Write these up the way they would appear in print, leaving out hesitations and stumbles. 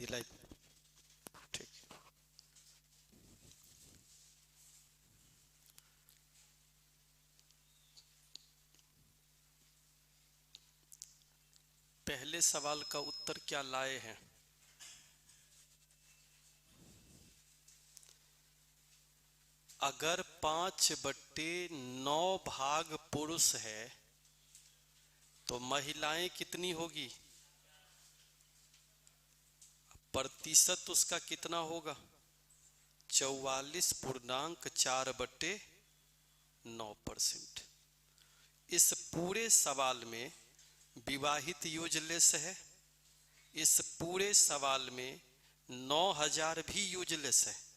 दिलाई। ठीक, पहले सवाल का उत्तर क्या लाए हैं? अगर 5/9 भाग पुरुष है तो महिलाएं कितनी होगी? प्रतिशत उसका कितना होगा? 44.4/9%। इस पूरे सवाल में विवाहित यूजलेस है। इस पूरे सवाल में 9000 भी यूजलेस है।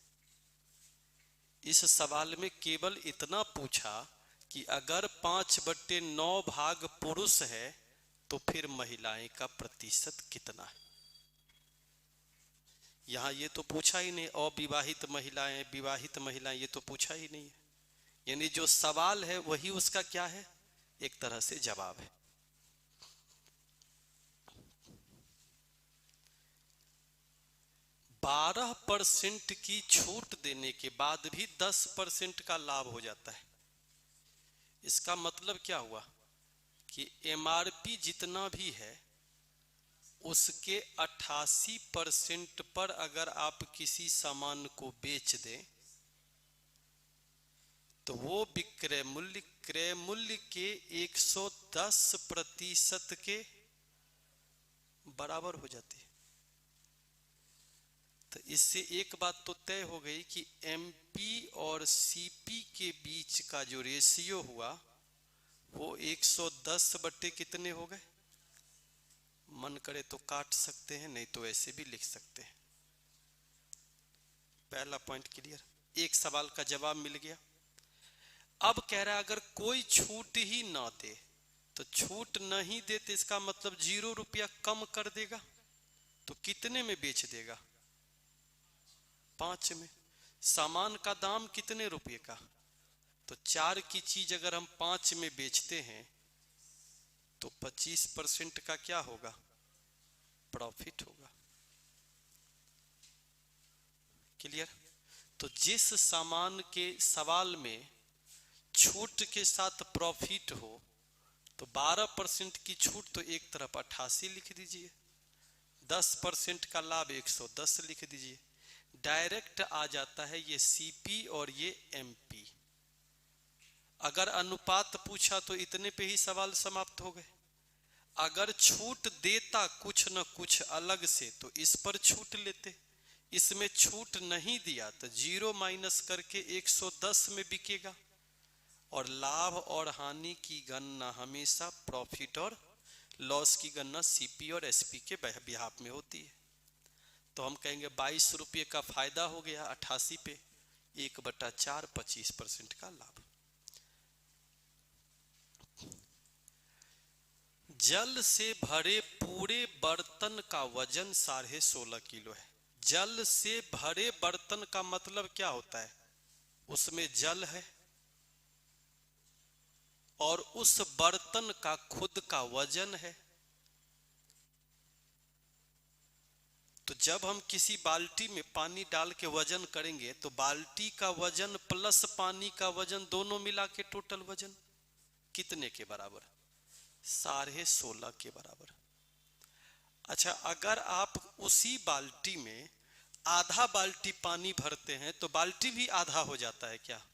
इस सवाल में केवल इतना पूछा कि अगर 5/9 भाग पुरुष है तो फिर महिलाएं का प्रतिशत कितना है। यहाँ ये तो पूछा ही नहीं, अविवाहित महिलाएं, विवाहित महिलाएं, ये तो पूछा ही नहीं है। यानी जो सवाल है वही उसका क्या है, एक तरह से जवाब है। बारह % की छूट देने के बाद भी 10% का लाभ हो जाता है। इसका मतलब क्या हुआ कि MRP जितना भी है उसके 88% पर अगर आप किसी सामान को बेच दें तो वो विक्रय मूल्य क्रय मूल्य के 110% के बराबर हो जाती है। तो इससे एक बात तो तय हो गई कि MP और CP के बीच का जो रेशियो हुआ वो 110 बटे कितने हो गए? मन करे तो काट सकते हैं, नहीं तो ऐसे भी लिख सकते हैं। पहला पॉइंट क्लियर, एक सवाल का जवाब मिल गया। अब कह रहा है अगर कोई छूट ही ना दे तो छूट नहीं दे तो इसका मतलब 0 रुपया कम कर देगा तो कितने में बेच देगा? 5 में। सामान का दाम कितने रुपए का? तो 4 की चीज अगर हम 5 में बेचते हैं तो 25% का क्या होगा? प्रॉफिट होगा। क्लियर? तो जिस सामान के सवाल में छूट के साथ प्रॉफिट हो तो 12% की छूट तो एक तरफ 88 लिख दीजिए, 10% का लाभ 110 लिख दीजिए। डायरेक्ट आ जाता है ये CP और ये MP। अगर अनुपात पूछा तो इतने पे ही सवाल समाप्त हो गए। अगर छूट देता कुछ न कुछ अलग से तो इस पर छूट लेते। इसमें छूट नहीं दिया तो 0 माइनस करके 110 में बिकेगा। और लाभ और हानि की गणना हमेशा प्रॉफिट और लॉस की गणना CP और SP के बिहाफ में होती है। तो हम कहेंगे 22 रुपये का फायदा हो गया 88 पे, 1/4 25% का लाभ। जल से भरे पूरे बर्तन का वजन 16.5 किलो है। जल से भरे बर्तन का मतलब क्या होता है? उसमें जल है और उस बर्तन का खुद का वजन है। तो जब हम किसी बाल्टी में पानी डाल के वजन करेंगे तो बाल्टी का वजन प्लस पानी का वजन दोनों मिला के टोटल वजन कितने के बराबर? 16.5 के बराबर। अच्छा, अगर आप उसी बाल्टी में आधा बाल्टी पानी भरते हैं तो बाल्टी भी आधा हो जाता है क्या?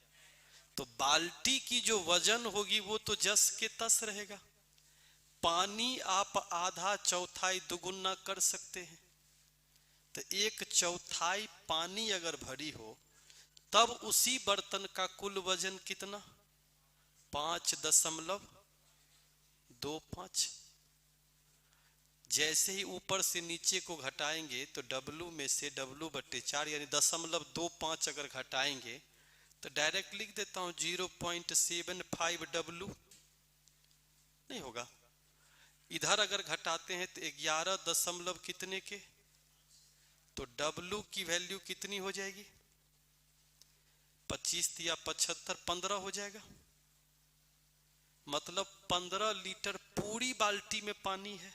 तो बाल्टी की जो वजन होगी वो तो जस के तस रहेगा। पानी आप आधा चौथाई दुगुना कर सकते हैं। तो 1/4 पानी अगर भरी हो तब उसी बर्तन का कुल वजन कितना? 5.25। जैसे ही ऊपर से नीचे को घटाएंगे तो W में से W/4 यानी 0.25 अगर घटाएंगे तो डायरेक्ट लिख देता हूं 0.75 W। नहीं होगा। इधर अगर घटाते हैं तो 11 दशमलव कितने के, तो W की वैल्यू कितनी हो जाएगी? 25 या 75, 15 हो जाएगा। मतलब 15 लीटर पूरी बाल्टी में पानी है।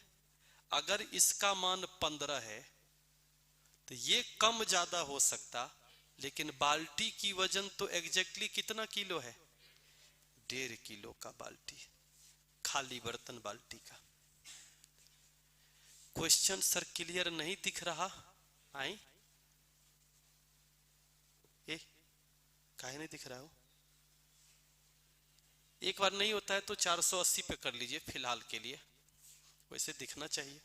अगर इसका मान 15 है तो ये कम ज्यादा हो सकता, लेकिन बाल्टी की वजन तो एग्जैक्टली कितना किलो है? 1.5 किलो का बाल्टी, खाली बर्तन बाल्टी का। क्वेश्चन सर क्लियर नहीं दिख रहा? आई ए काहे नहीं दिख रहा हो? एक बार नहीं होता है तो 480 पे कर लीजिए फिलहाल के लिए, वैसे दिखना चाहिए।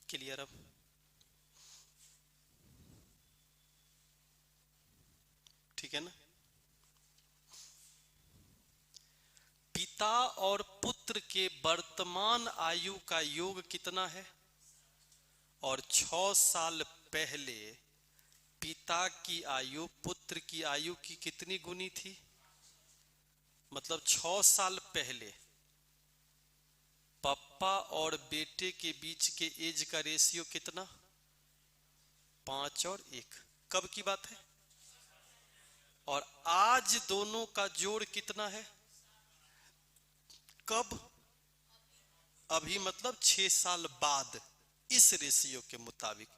क्लियर? अब ठीक है ना? पिता और पुत्र के वर्तमान आयु का योग कितना है? और 6 साल पहले पिता की आयु पुत्र की आयु की कितनी गुनी थी? मतलब 6 साल पहले पापा और बेटे के बीच के एज का रेशियो कितना? 5 और 1। कब की बात है? और आज दोनों का जोड़ कितना है? कब? अभी मतलब 6 साल बाद, इस रेशियो के मुताबिक।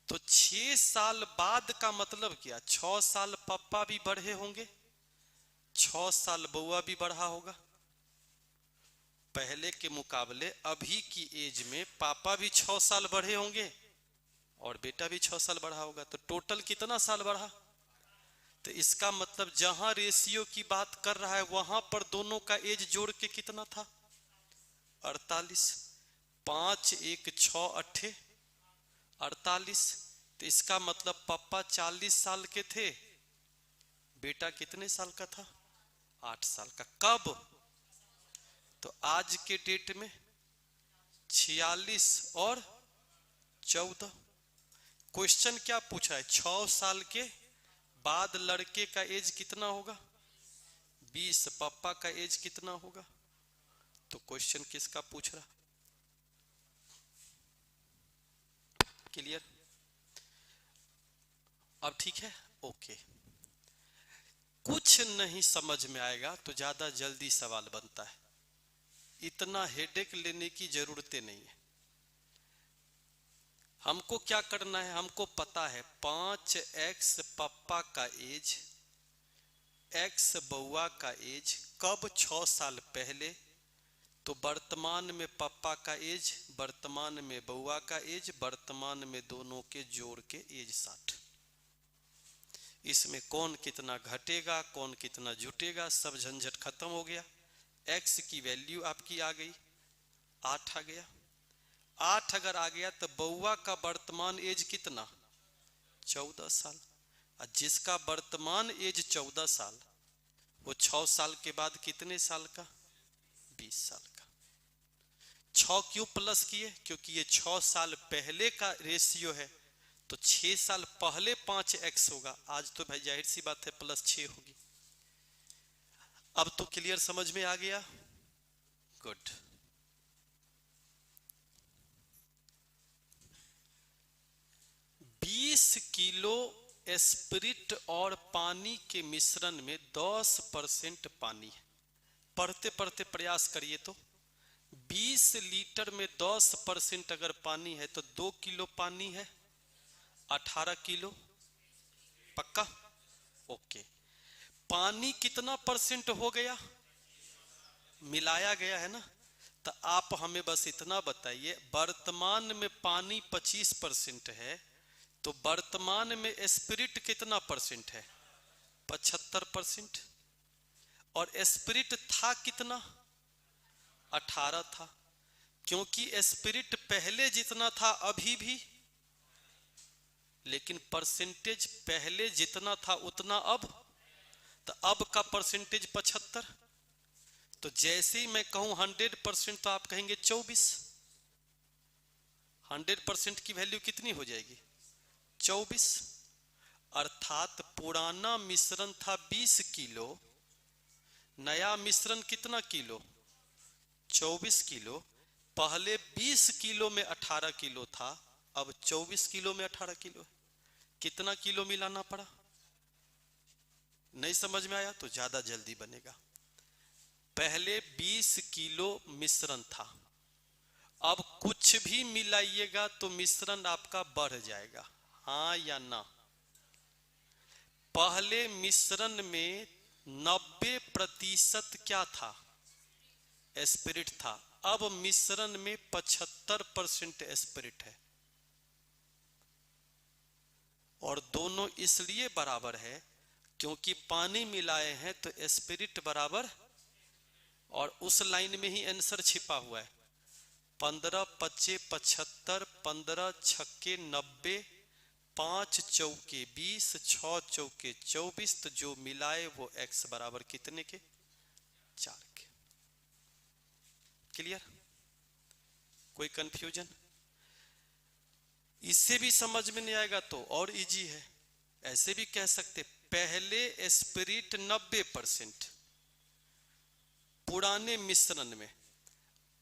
तो 6 साल बाद का मतलब क्या? 6 साल पापा भी बढ़े होंगे, 6 साल बउआ भी बढ़ा होगा। पहले के मुकाबले अभी की एज में पापा भी 6 साल बढ़े होंगे और बेटा भी 6 साल बढ़ा होगा। तो टोटल कितना साल बढ़ा? तो इसका मतलब जहां रेशियो की बात कर रहा है वहां पर दोनों का एज जोड़ के कितना था? 48। 5 1 6 8 48। तो इसका मतलब पापा 40 साल के थे, बेटा कितने साल का था? 8 साल का। कब? तो आज के डेट में 46 और 14। क्वेश्चन क्या पूछा है? 6 साल के बाद लड़के का एज कितना होगा? 20। पापा का एज कितना होगा? तो क्वेश्चन किसका पूछ रहा? क्लियर? अब ठीक है, ओके। कुछ नहीं समझ में आएगा तो ज्यादा जल्दी सवाल बनता है, इतना हेडेक लेने की जरूरतें नहीं है। हमको क्या करना है? हमको पता है 5x पापा का एज, x बउआ का एज, कब? 6 साल पहले। तो वर्तमान में पापा का एज, वर्तमान में बउआ का एज, वर्तमान में दोनों के जोड़ के एज 60। इसमें कौन कितना घटेगा, कौन कितना जुटेगा, सब झंझट खत्म हो गया। x की वैल्यू आपकी आ गई, 8 आ गया। 8 अगर आ गया तो बउआ का वर्तमान एज कितना? 14 साल। और जिसका वर्तमान एज 14 साल, वो 6 साल के बाद कितने साल का? 20 साल का। 6 क्यों प्लस किए? क्योंकि ये 6 साल पहले का रेशियो है, तो 6 साल पहले 5x होगा। आज तो भाई जाहिर सी बात है प्लस 6 होगी। अब तो क्लियर समझ में आ गया? गुड। किलो स्पिरिट और पानी के मिश्रण में 10% पानी है। पढ़ते पढ़ते प्रयास करिए तो 20 लीटर में 10% अगर पानी है तो 2 किलो पानी है, 18 किलो। पक्का? ओके। पानी कितना परसेंट हो गया? मिलाया गया है ना? तो आप हमें बस इतना बताइए, वर्तमान में पानी 25% है, तो वर्तमान में स्पिरिट कितना परसेंट है? 75%। और स्पिरिट था कितना? 18 था। क्योंकि स्पिरिट पहले जितना था अभी भी, लेकिन परसेंटेज पहले जितना था उतना अब, तो अब का परसेंटेज 75। तो जैसे ही मैं कहूं 100% तो आप कहेंगे 24। 100% की वैल्यू कितनी हो जाएगी? 24। अर्थात पुराना मिश्रण था 20 किलो, नया मिश्रण कितना किलो? 24 किलो। पहले 20 किलो में 18 किलो था, अब 24 किलो में 18 किलो। कितना किलो मिलाना पड़ा? नहीं समझ में आया तो ज्यादा जल्दी बनेगा। पहले 20 किलो मिश्रण था, अब कुछ भी मिलाइएगा तो मिश्रण आपका बढ़ जाएगा, हाँ या ना? पहले मिश्रण में 90% क्या था? एस्पिरिट था। अब मिश्रण में 75% एस्पिरिट है, और दोनों इसलिए बराबर है क्योंकि पानी मिलाए हैं तो एस्पिरिट बराबर, और उस लाइन में ही आंसर छिपा हुआ है। 15 पच्चे 75, 15 छक्के 90, 5 चौके 20, 6 चौके 24, तो जो मिलाए वो x बराबर कितने के? 4 के। क्लियर? कोई कंफ्यूजन? इससे भी समझ में नहीं आएगा तो और इजी है, ऐसे भी कह सकते पहले एस्पिरिट 90% पुराने मिश्रण में,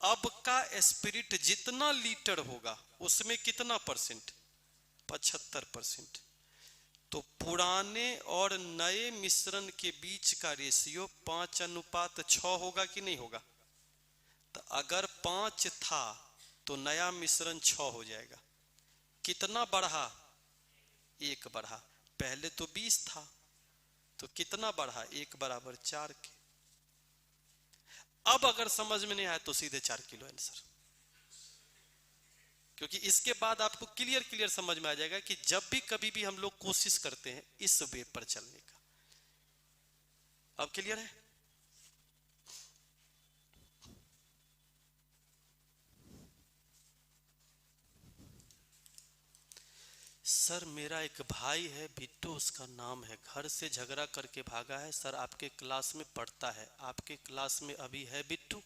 अब का एस्पिरिट जितना लीटर होगा उसमें कितना परसेंट? 75%। तो पुराने और नए मिश्रण के बीच का रेशियो 5:6 होगा कि नहीं होगा? तो अगर 5 था तो नया मिश्रण 6 हो जाएगा। कितना बढ़ा? 1 बढ़ा। पहले तो 20 था तो कितना बढ़ा? 1 बराबर 4 के। अब अगर समझ में नहीं आया तो सीधे 4 किलो आंसर, क्योंकि इसके बाद आपको क्लियर समझ में आ जाएगा कि जब भी कभी भी हम लोग कोशिश करते हैं इस वे पर चलने का। अब क्लियर है? सर मेरा एक भाई है बिट्टू, उसका नाम है, घर से झगड़ा करके भागा है सर, आपके क्लास में पढ़ता है, आपके क्लास में अभी है बिट्टू?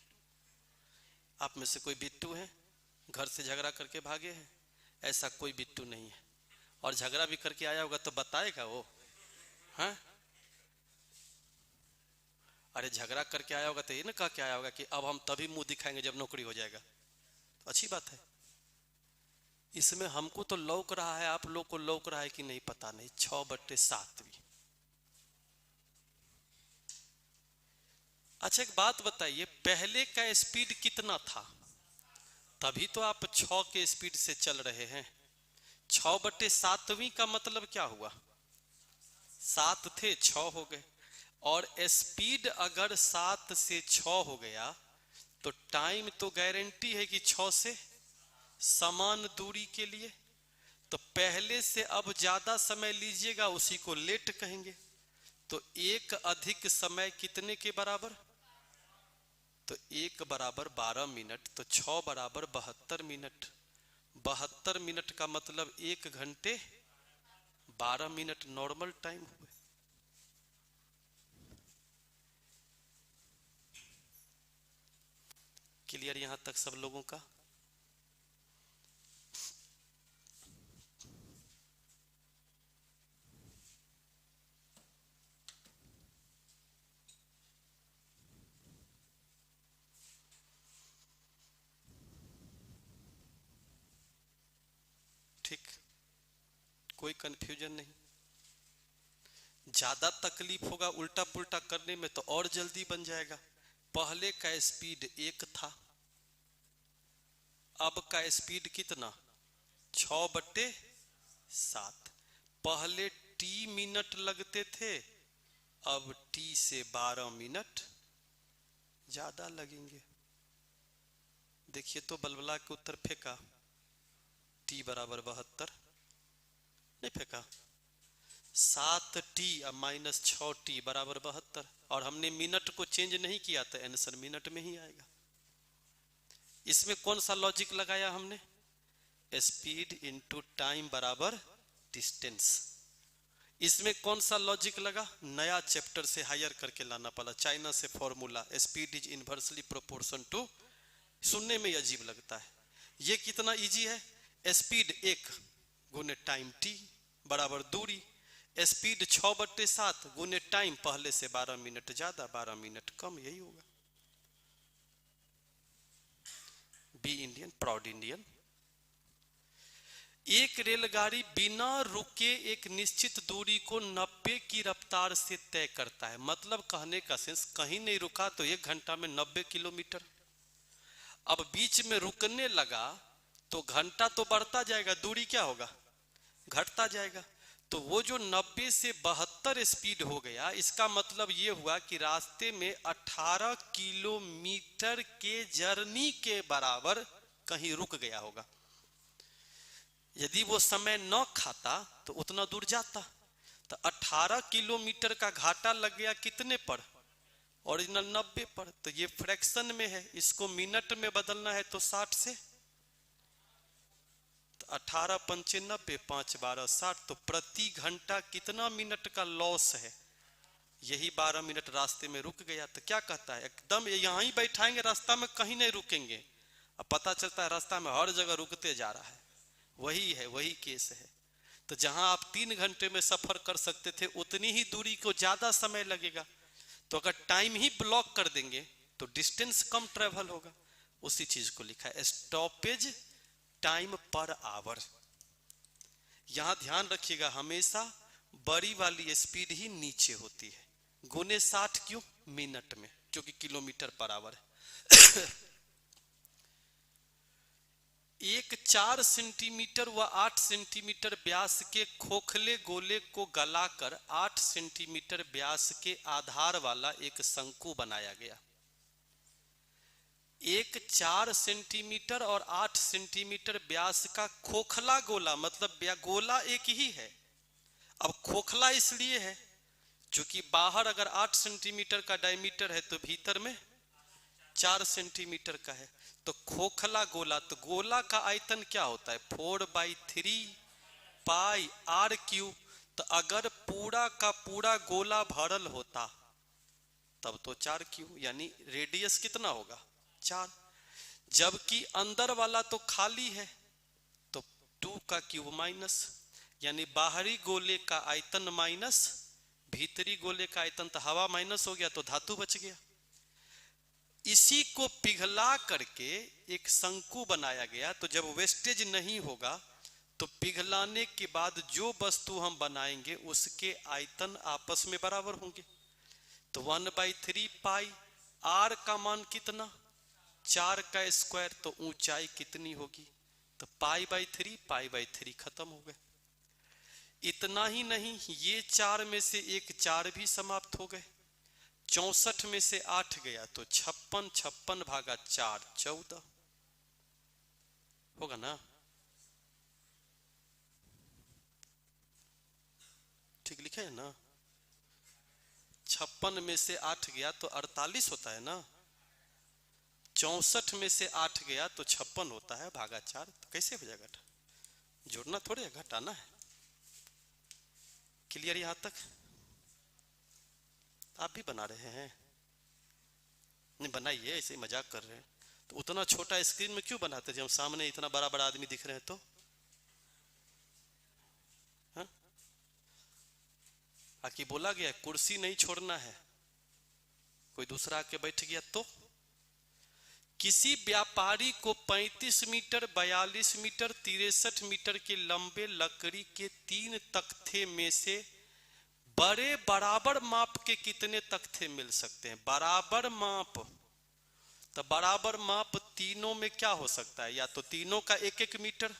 आप में से कोई बिट्टू है घर से झगड़ा करके भागे हैं? ऐसा कोई बिट्टू नहीं है, और झगड़ा भी करके आया होगा तो बताएगा वो, हाँ? अरे झगड़ा करके आया होगा तो ये ना कह के आया होगा कि अब हम तभी मुंह दिखाएंगे जब नौकरी हो जाएगा, तो अच्छी बात है। इसमें हमको तो लौक रहा है, आप लोग को लौक रहा है कि नहीं पता नहीं। 6/7 भी। अच्छा एक बात बताइए, पहले का स्पीड कितना था? तभी तो आप 6 के स्पीड से चल रहे हैं। 6/7 का मतलब क्या हुआ? 7 थे 6 हो गए, और स्पीड अगर 7 से 6 हो गया तो टाइम तो गारंटी है कि 6 से समान दूरी के लिए, तो पहले से अब ज्यादा समय लीजिएगा उसी को लेट कहेंगे। तो 1 अधिक समय कितने के बराबर? तो 1 बराबर 12 मिनट, तो 6 बराबर 72 मिनट। 72 मिनट का मतलब 1 घंटे 12 मिनट नॉर्मल टाइम हुए। क्लियर यहां तक सब लोगों का? ठीक, कोई कंफ्यूजन नहीं। ज्यादा तकलीफ होगा उल्टा पुल्टा करने में तो और जल्दी बन जाएगा। पहले का स्पीड 1 था, अब का स्पीड कितना? 6/7। पहले टी मिनट लगते थे, अब टी से 12 मिनट ज्यादा लगेंगे। देखिए तो बलबला के उत्तर फेंका, टी बराबर 72 नहीं फेंका। 7t माइनस 6t बराबर 72, और हमने मिनट को चेंज नहीं किया तो आंसर मिनट में ही आएगा। इसमें कौन सा लॉजिक लगाया हमने? स्पीड इनटू टाइम बराबर डिस्टेंस। इसमें कौन सा लॉजिक लगा? नया चैप्टर से हायर करके लाना पड़ा, चाइना से formula, speed is inversely proportion to. सुनने में अजीब लगता है, ये कितना इजी है। स्पीड 1 गुने टाइम t बराबर दूरी, स्पीड 6/7 गुने टाइम, पहले से 12 मिनट ज्यादा 12 मिनट कम, यही होगा। Be Indian, proud Indian. एक रेलगाड़ी बिना रुके एक निश्चित दूरी को 90 की रफ्तार से तय करता है। मतलब कहने का सेंस, कहीं नहीं रुका तो 1 घंटा में 90 किलोमीटर। अब बीच में रुकने लगा तो घंटा तो बढ़ता जाएगा, दूरी क्या होगा, घटता जाएगा। तो वो जो 90 से 72 स्पीड हो गया, इसका मतलब ये हुआ कि रास्ते में 18 किलोमीटर के जर्नी के बराबर कहीं रुक गया होगा। यदि वो समय न खाता तो उतना दूर जाता। तो 18 किलोमीटर का घाटा लग गया कितने पर, ओरिजिनल 90 पर। तो ये फ्रैक्शन में है, इसको मिनट में बदलना है तो 60 से, तो 18 पंचे 90, 5 12 60। तो प्रति घंटा कितना मिनट का लॉस है, यही 12 मिनट रास्ते में रुक गया। तो क्या कहता है, एकदम यहां ही बैठाएंगे, रास्ता में कहीं नहीं रुकेंगे। अब पता चलता है रास्ता में हर जगह रुकते जा रहा है। वही है, वही केस है। तो जहां आप 3 घंटे में सफर कर सकते थे, उतनी ही दूरी को ज्यादा समय लगेगा। तो अगर टाइम ही ब्लॉक कर देंगे तो डिस्टेंस कम ट्रेवल होगा। उसी चीज को लिखा है स्टॉपेज टाइम पर आवर। यहां ध्यान रखिएगा, हमेशा बड़ी वाली स्पीड ही नीचे होती है। गुने 60 क्यों, मिनट में, क्योंकि किलोमीटर पर आवर है। एक 4 सेंटीमीटर व 8 सेंटीमीटर व्यास के खोखले गोले को गलाकर 8 सेंटीमीटर व्यास के आधार वाला एक शंकु बनाया गया। एक 4 सेंटीमीटर और 8 सेंटीमीटर व्यास का खोखला गोला, मतलब गोला एक ही है। अब खोखला इसलिए है क्योंकि बाहर अगर 8 सेंटीमीटर का डायमीटर है तो भीतर में 4 सेंटीमीटर का है। तो खोखला गोला, तो गोला का आयतन क्या होता है, 4/3 पाई आर क्यूब। तो अगर पूरा का पूरा गोला भरल होता तब तो 4 क्यूब, यानी रेडियस कितना होगा 4। जबकि अंदर वाला तो खाली है तो 2 का क्यूब माइनस, यानी बाहरी गोले का आयतन माइनस भीतरी गोले का आयतन। तो हवा माइनस हो गया तो धातु बच गया। इसी को पिघला करके एक शंकु बनाया गया। तो जब वेस्टेज नहीं होगा तो पिघलाने के बाद जो वस्तु हम बनाएंगे उसके आयतन आपस में बराबर होंगे। तो 1/3 पाई, आर का मान कितना, 4 का स्क्वायर। तो ऊंचाई कितनी होगी, तो पाई/3 खत्म हो गए। इतना ही नहीं, ये 4 में से एक 4 भी समाप्त हो गए। 64 में से 8 गया तो 56 भागा 4 14 होगा ना, ठीक लिखे है ना। 56 में से 8 गया तो 48 होता है ना। 64 में से 8 गया तो 56 होता है भागा 4। तो कैसे हो जाएगा, जोड़ना थोड़े है, घटाना है। क्लियर यहां तक? आप भी बना रहे हैं? नहीं बनाइए, ऐसे ही मजाक कर रहे हैं। तो उतना छोटा स्क्रीन में क्यों बनाते, जब सामने इतना बड़ा बड़ा आदमी दिख रहे हैं तो? हाँ? आखिर बोला गया कुर्सी नहीं छोड़ना है, कोई दूसरा आके बैठ गया तो? किसी व्यापारी को 35 मीटर 42 मीटर 63 मीटर के लंबे लकड़ी के 3 तख्ते में से बड़े बराबर माप के कितने तख्ते मिल सकते हैं? बराबर माप, तो बराबर माप तीनों में क्या हो सकता है, या तो तीनों का 1-1 मीटर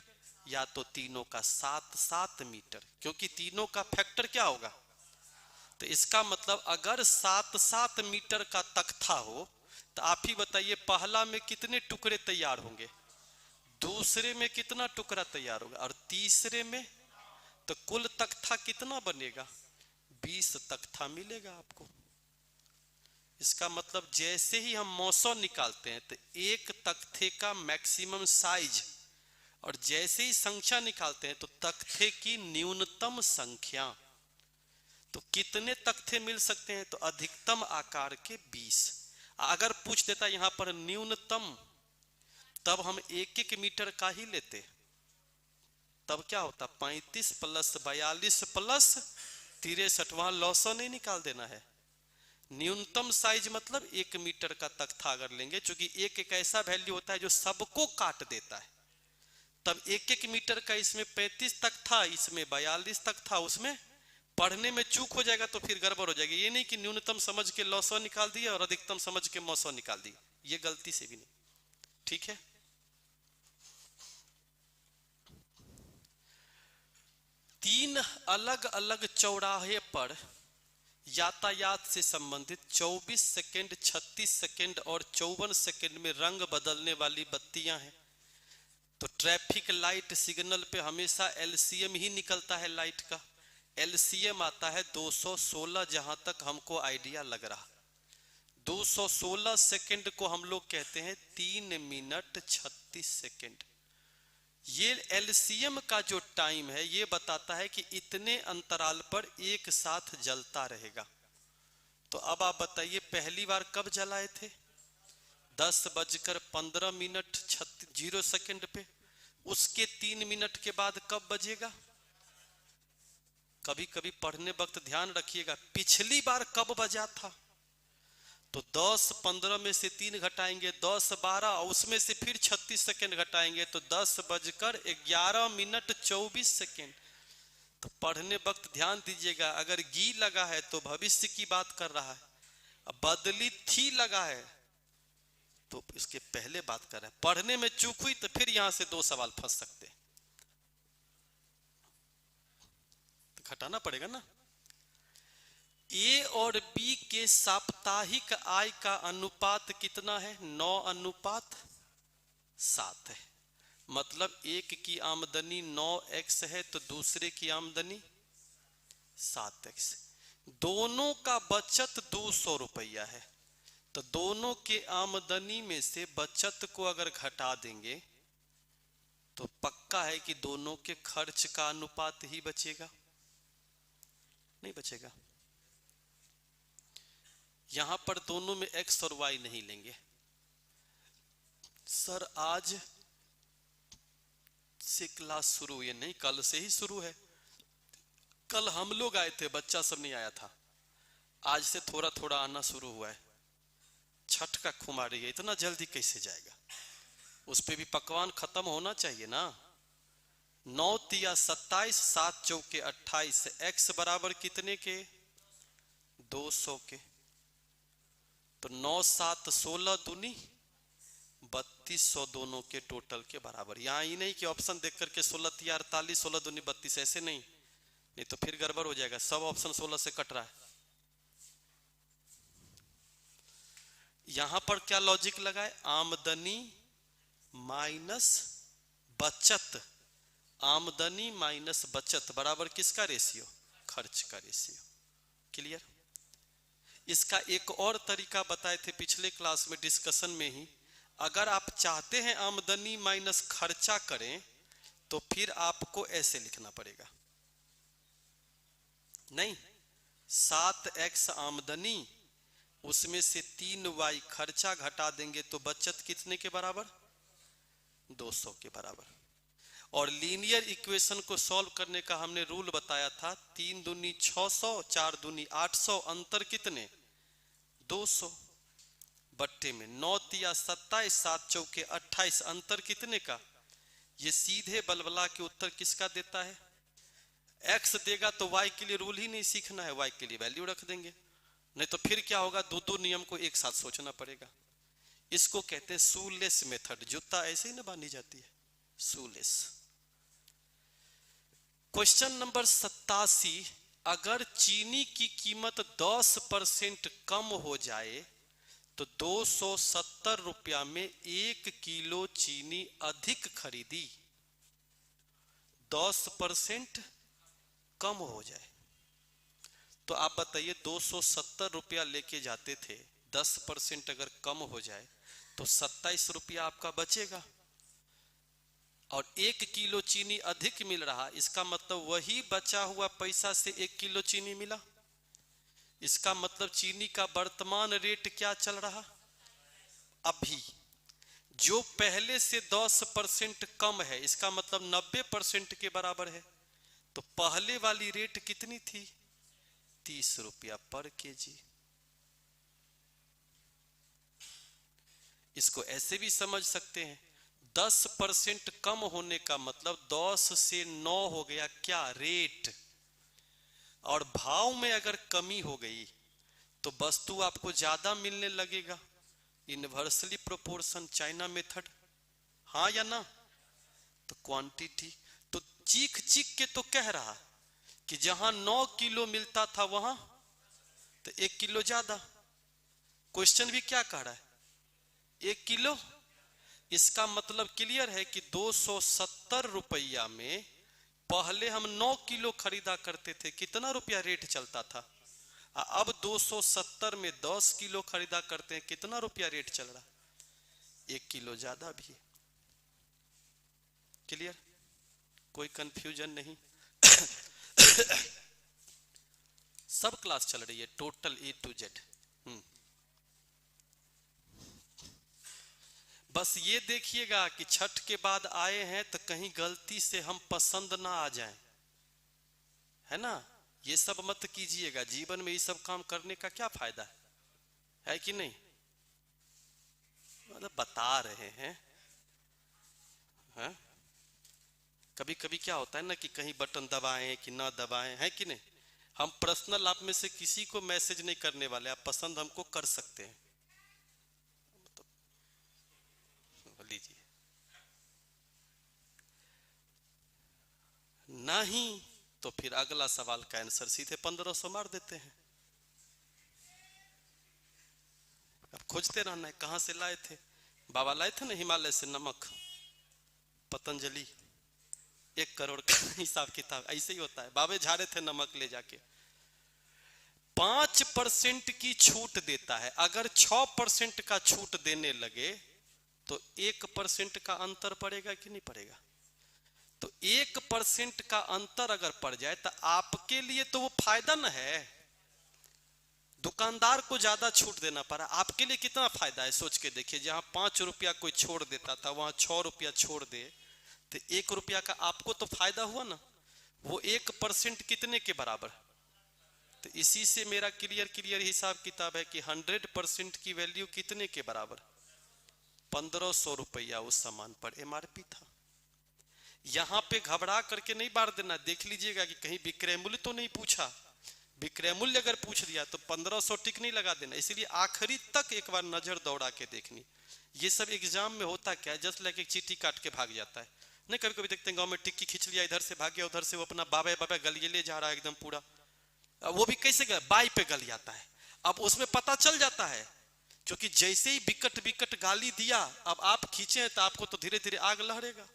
या तो तीनों का 7-7 मीटर, क्योंकि तीनों का फैक्टर क्या होगा। तो इसका मतलब अगर 7-7 मीटर का तख्ता हो तो आप ही बताइए पहला में कितने टुकड़े तैयार होंगे, दूसरे में कितना टुकड़ा तैयार होगा और तीसरे में। तो कुल तख्ता कितना बनेगा, 20 तख्ता मिलेगा आपको। इसका मतलब जैसे ही हम मौसम निकालते हैं तो एक तख्ते का मैक्सिमम साइज, और जैसे ही संख्या निकालते हैं तो तख्ते की न्यूनतम संख्या। तो कितने तख्ते मिल सकते हैं, तो अधिकतम आकार के 20। अगर पूछ देता यहां पर न्यूनतम, तब हम 1-1 मीटर का ही लेते। तब क्या होता, 35 + 42 + 63, वहां लॉसो नहीं निकाल देना है। न्यूनतम साइज मतलब 1 मीटर का तख्ता अगर लेंगे, क्योंकि एक ऐसा वैल्यू होता है जो सबको काट देता है। तब 1-1 मीटर का इसमें 35 तक था, इसमें 42 तक था। उसमें पढ़ने में चूक हो जाएगा तो फिर गड़बड़ हो जाएगी। ये नहीं कि न्यूनतम समझ के लॉ निकाल दिया और अधिकतम समझ के मौसम निकाल दी, ये गलती से भी नहीं। ठीक है। तीन अलग अलग चौराहे पर यातायात से संबंधित 24 सेकंड, 36 सेकंड और 54 सेकंड में रंग बदलने वाली बत्तियां हैं। तो ट्रैफिक लाइट सिग्नल पे हमेशा एलसीएम ही निकलता है लाइट का। एलसीएम आता है 216, जहां तक हमको आइडिया लग रहा। 216 सेकंड को हम लोग कहते हैं 3 मिनट 36 सेकंड। ये एलसीएम का जो टाइम है ये बताता है कि इतने अंतराल पर एक साथ जलता रहेगा। तो अब आप बताइए पहली बार कब जलाए थे? 10:15 पे। उसके 3 मिनट के बाद कब बजेगा? कभी कभी पढ़ने वक्त ध्यान रखिएगा पिछली बार कब बजा था। तो 10:15 में से 3 घटाएंगे 10:12, उसमें से फिर 36 सेकंड घटाएंगे तो 10:11:24। तो पढ़ने वक्त ध्यान दीजिएगा, अगर गी लगा है तो भविष्य की बात कर रहा है, अब बदली थी लगा है तो इसके पहले बात कर रहा है। पढ़ने में चूक हुई तो फिर यहां से 2 सवाल फंस सकते हैं, तो घटाना पड़ेगा ना। ए और बी के साप्ताहिक आय का अनुपात कितना है? 9:7 है। मतलब एक की आमदनी 9x है तो दूसरे की आमदनी 7x। दोनों का बचत 200 रुपया है, तो दोनों के आमदनी में से बचत को अगर घटा देंगे तो पक्का है कि दोनों के खर्च का अनुपात ही बचेगा, नहीं बचेगा। यहां पर दोनों में x और y नहीं लेंगे। सर आज से क्लास शुरू हुई है? नहीं, कल से ही शुरू है। कल हम लोग आए थे, बच्चा सब नहीं आया था। आज से थोड़ा थोड़ा आना शुरू हुआ है। छठ का खुमारी है, इतना जल्दी कैसे जाएगा? उस पे भी पकवान खत्म होना चाहिए ना। 9 तिया 27, 7 चौके 28, x बराबर कितने के? 200 के। तो 9 7 16 दूनी 3200 दोनों के टोटल के बराबर। यहां ही नहीं कि ऑप्शन देख करके 16 तिया 48, 16 दूनी 32, ऐसे नहीं, नहीं तो फिर गड़बड़ हो जाएगा। सब ऑप्शन 16 से कट रहा है। यहां पर क्या लॉजिक लगाए? आमदनी माइनस बचत। आमदनी माइनस बचत बराबर किसका रेशियो? खर्च का रेशियो। क्लियर? इसका एक और तरीका बताए थे पिछले क्लास में डिस्कशन में ही। अगर आप चाहते हैं आमदनी माइनस खर्चा करें तो फिर आपको ऐसे लिखना पड़ेगा। नहीं, 7x आमदनी, उसमें से 3y खर्चा घटा देंगे तो बचत कितने के बराबर? 200 के बराबर। और लीनियर इक्वेशन को सॉल्व करने का हमने रूल बताया था, 3 दूनी 600, 4 दूनी 800, अंतर कितने? 200 बट्टे में 9 तिया 27, 7 चौके 28, अंतर कितने का? ये सीधे बलबला के उत्तर किसका देता है? x देगा तो y के लिए रूल ही नहीं सीखना है, y के लिए वैल्यू रख देंगे। नहीं तो फिर क्या होगा, दो नियम को एक साथ सोचना पड़ेगा। इसको कहते हैं शूलेस मेथड। जूता ऐसे ही ना बांधी जाती है, शूलेस। क्वेश्चन नंबर 87, अगर चीनी की कीमत 10% कम हो जाए तो 270 रुपया में 1 किलो चीनी अधिक खरीदी। 10% कम हो जाए तो आप बताइए 270 रुपया लेके जाते थे, 10% अगर कम हो जाए तो 27 रुपया आपका बचेगा। और 1 किलो चीनी अधिक मिल रहा, इसका मतलब वही बचा हुआ पैसा से 1 किलो चीनी मिला। इसका मतलब चीनी का वर्तमान रेट क्या चल रहा? अभी जो पहले से 10% कम है, इसका मतलब 90% के बराबर है। तो पहले वाली रेट कितनी थी? 30 रुपया पर केजी। इसको ऐसे भी समझ सकते हैं, 10% कम होने का मतलब 10 से 9 हो गया क्या रेट, और भाव में अगर कमी हो गई तो वस्तु आपको ज्यादा मिलने लगेगा। इनवर्सली प्रोपोर्शन, चाइना मेथड, हाँ या ना? तो क्वांटिटी, तो चीख चीख के तो कह रहा कि जहां 9 किलो मिलता था वहां तो 1 किलो ज्यादा। क्वेश्चन भी क्या कह रहा है, 1 किलो। इसका मतलब क्लियर है कि 270 रुपया में पहले हम 9 किलो खरीदा करते थे, कितना रुपया रेट चलता था? अब 270 में 10 किलो खरीदा करते हैं, कितना रुपया रेट चल रहा? 1 किलो ज्यादा भी। क्लियर? कोई कंफ्यूजन नहीं? सब क्लास चल रही है टोटल A to Z। बस ये देखिएगा कि छठ के बाद आए हैं तो कहीं गलती से हम पसंद ना आ जाएं, है ना? ये सब मत कीजिएगा, जीवन में ये सब काम करने का क्या फायदा है कि नहीं? मतलब बता रहे हैं, है? कभी कभी क्या होता है ना कि कहीं बटन दबाएं कि ना दबाएं, है कि नहीं? हम पर्सनल आप में से किसी को मैसेज नहीं करने वाले, आप पसंद हमको कर सकते हैं, तो लीजिए। नहीं तो फिर अगला सवाल का आंसर सीधे 1500 मार देते हैं। अब खोजते रहना है कहां से लाए थे। बाबा लाए थे ना हिमालय से नमक, पतंजलि, 1 करोड़ का हिसाब किताब ऐसे ही होता है। बाबे झाड़े थे नमक ले जाके। 5% की छूट देता है, अगर 6% का छूट देने लगे तो 1% का अंतर पड़ेगा कि नहीं पड़ेगा? तो 1% का अंतर अगर पड़ जाए तो आपके लिए तो वो फायदा न है। दुकानदार को ज्यादा छूट देना पड़ा, आपके लिए कितना फायदा है सोच के देखिए। जहां 5 रुपया कोई छोड़ देता था वहां 6 रुपया छोड़ दे तो 1 रुपया का आपको तो फायदा हुआ ना। वो 1% कितने के बराबर? तो इसी से मेरा क्लियर हिसाब किताब है कि 100% की वैल्यू कितने के बराबर? 1500 रुपया उस सामान पर MRP था। यहां पे घबरा करके नहीं बांट देना, देख लीजिएगा कि कहीं विक्रय मूल्य तो नहीं पूछा। विक्रय मूल्य अगर पूछ दिया तो 1500 टिक नहीं लगा देना, इसलिए आखिरी तक एक बार नजर दौड़ा के देखनी। ये सब एग्जाम में होता क्या है, जस्ट लाइक एक चीटी काट के भाग जाता है। नहीं कभी कभी देखते हैं गांव में टिक्की खींच लिया, इधर से भाग गया, उधर से वो अपना बाबा बाबा गलिए ले जा रहा है एकदम पूरा। वो भी कैसे गया, बाई पे गल जाता है। अब उसमें पता चल जाता है, क्योंकि जैसे ही विकट विकट गाली दिया, अब आप खींचे हैं तो आपको तो धीरे धीरे आग लहरेगा।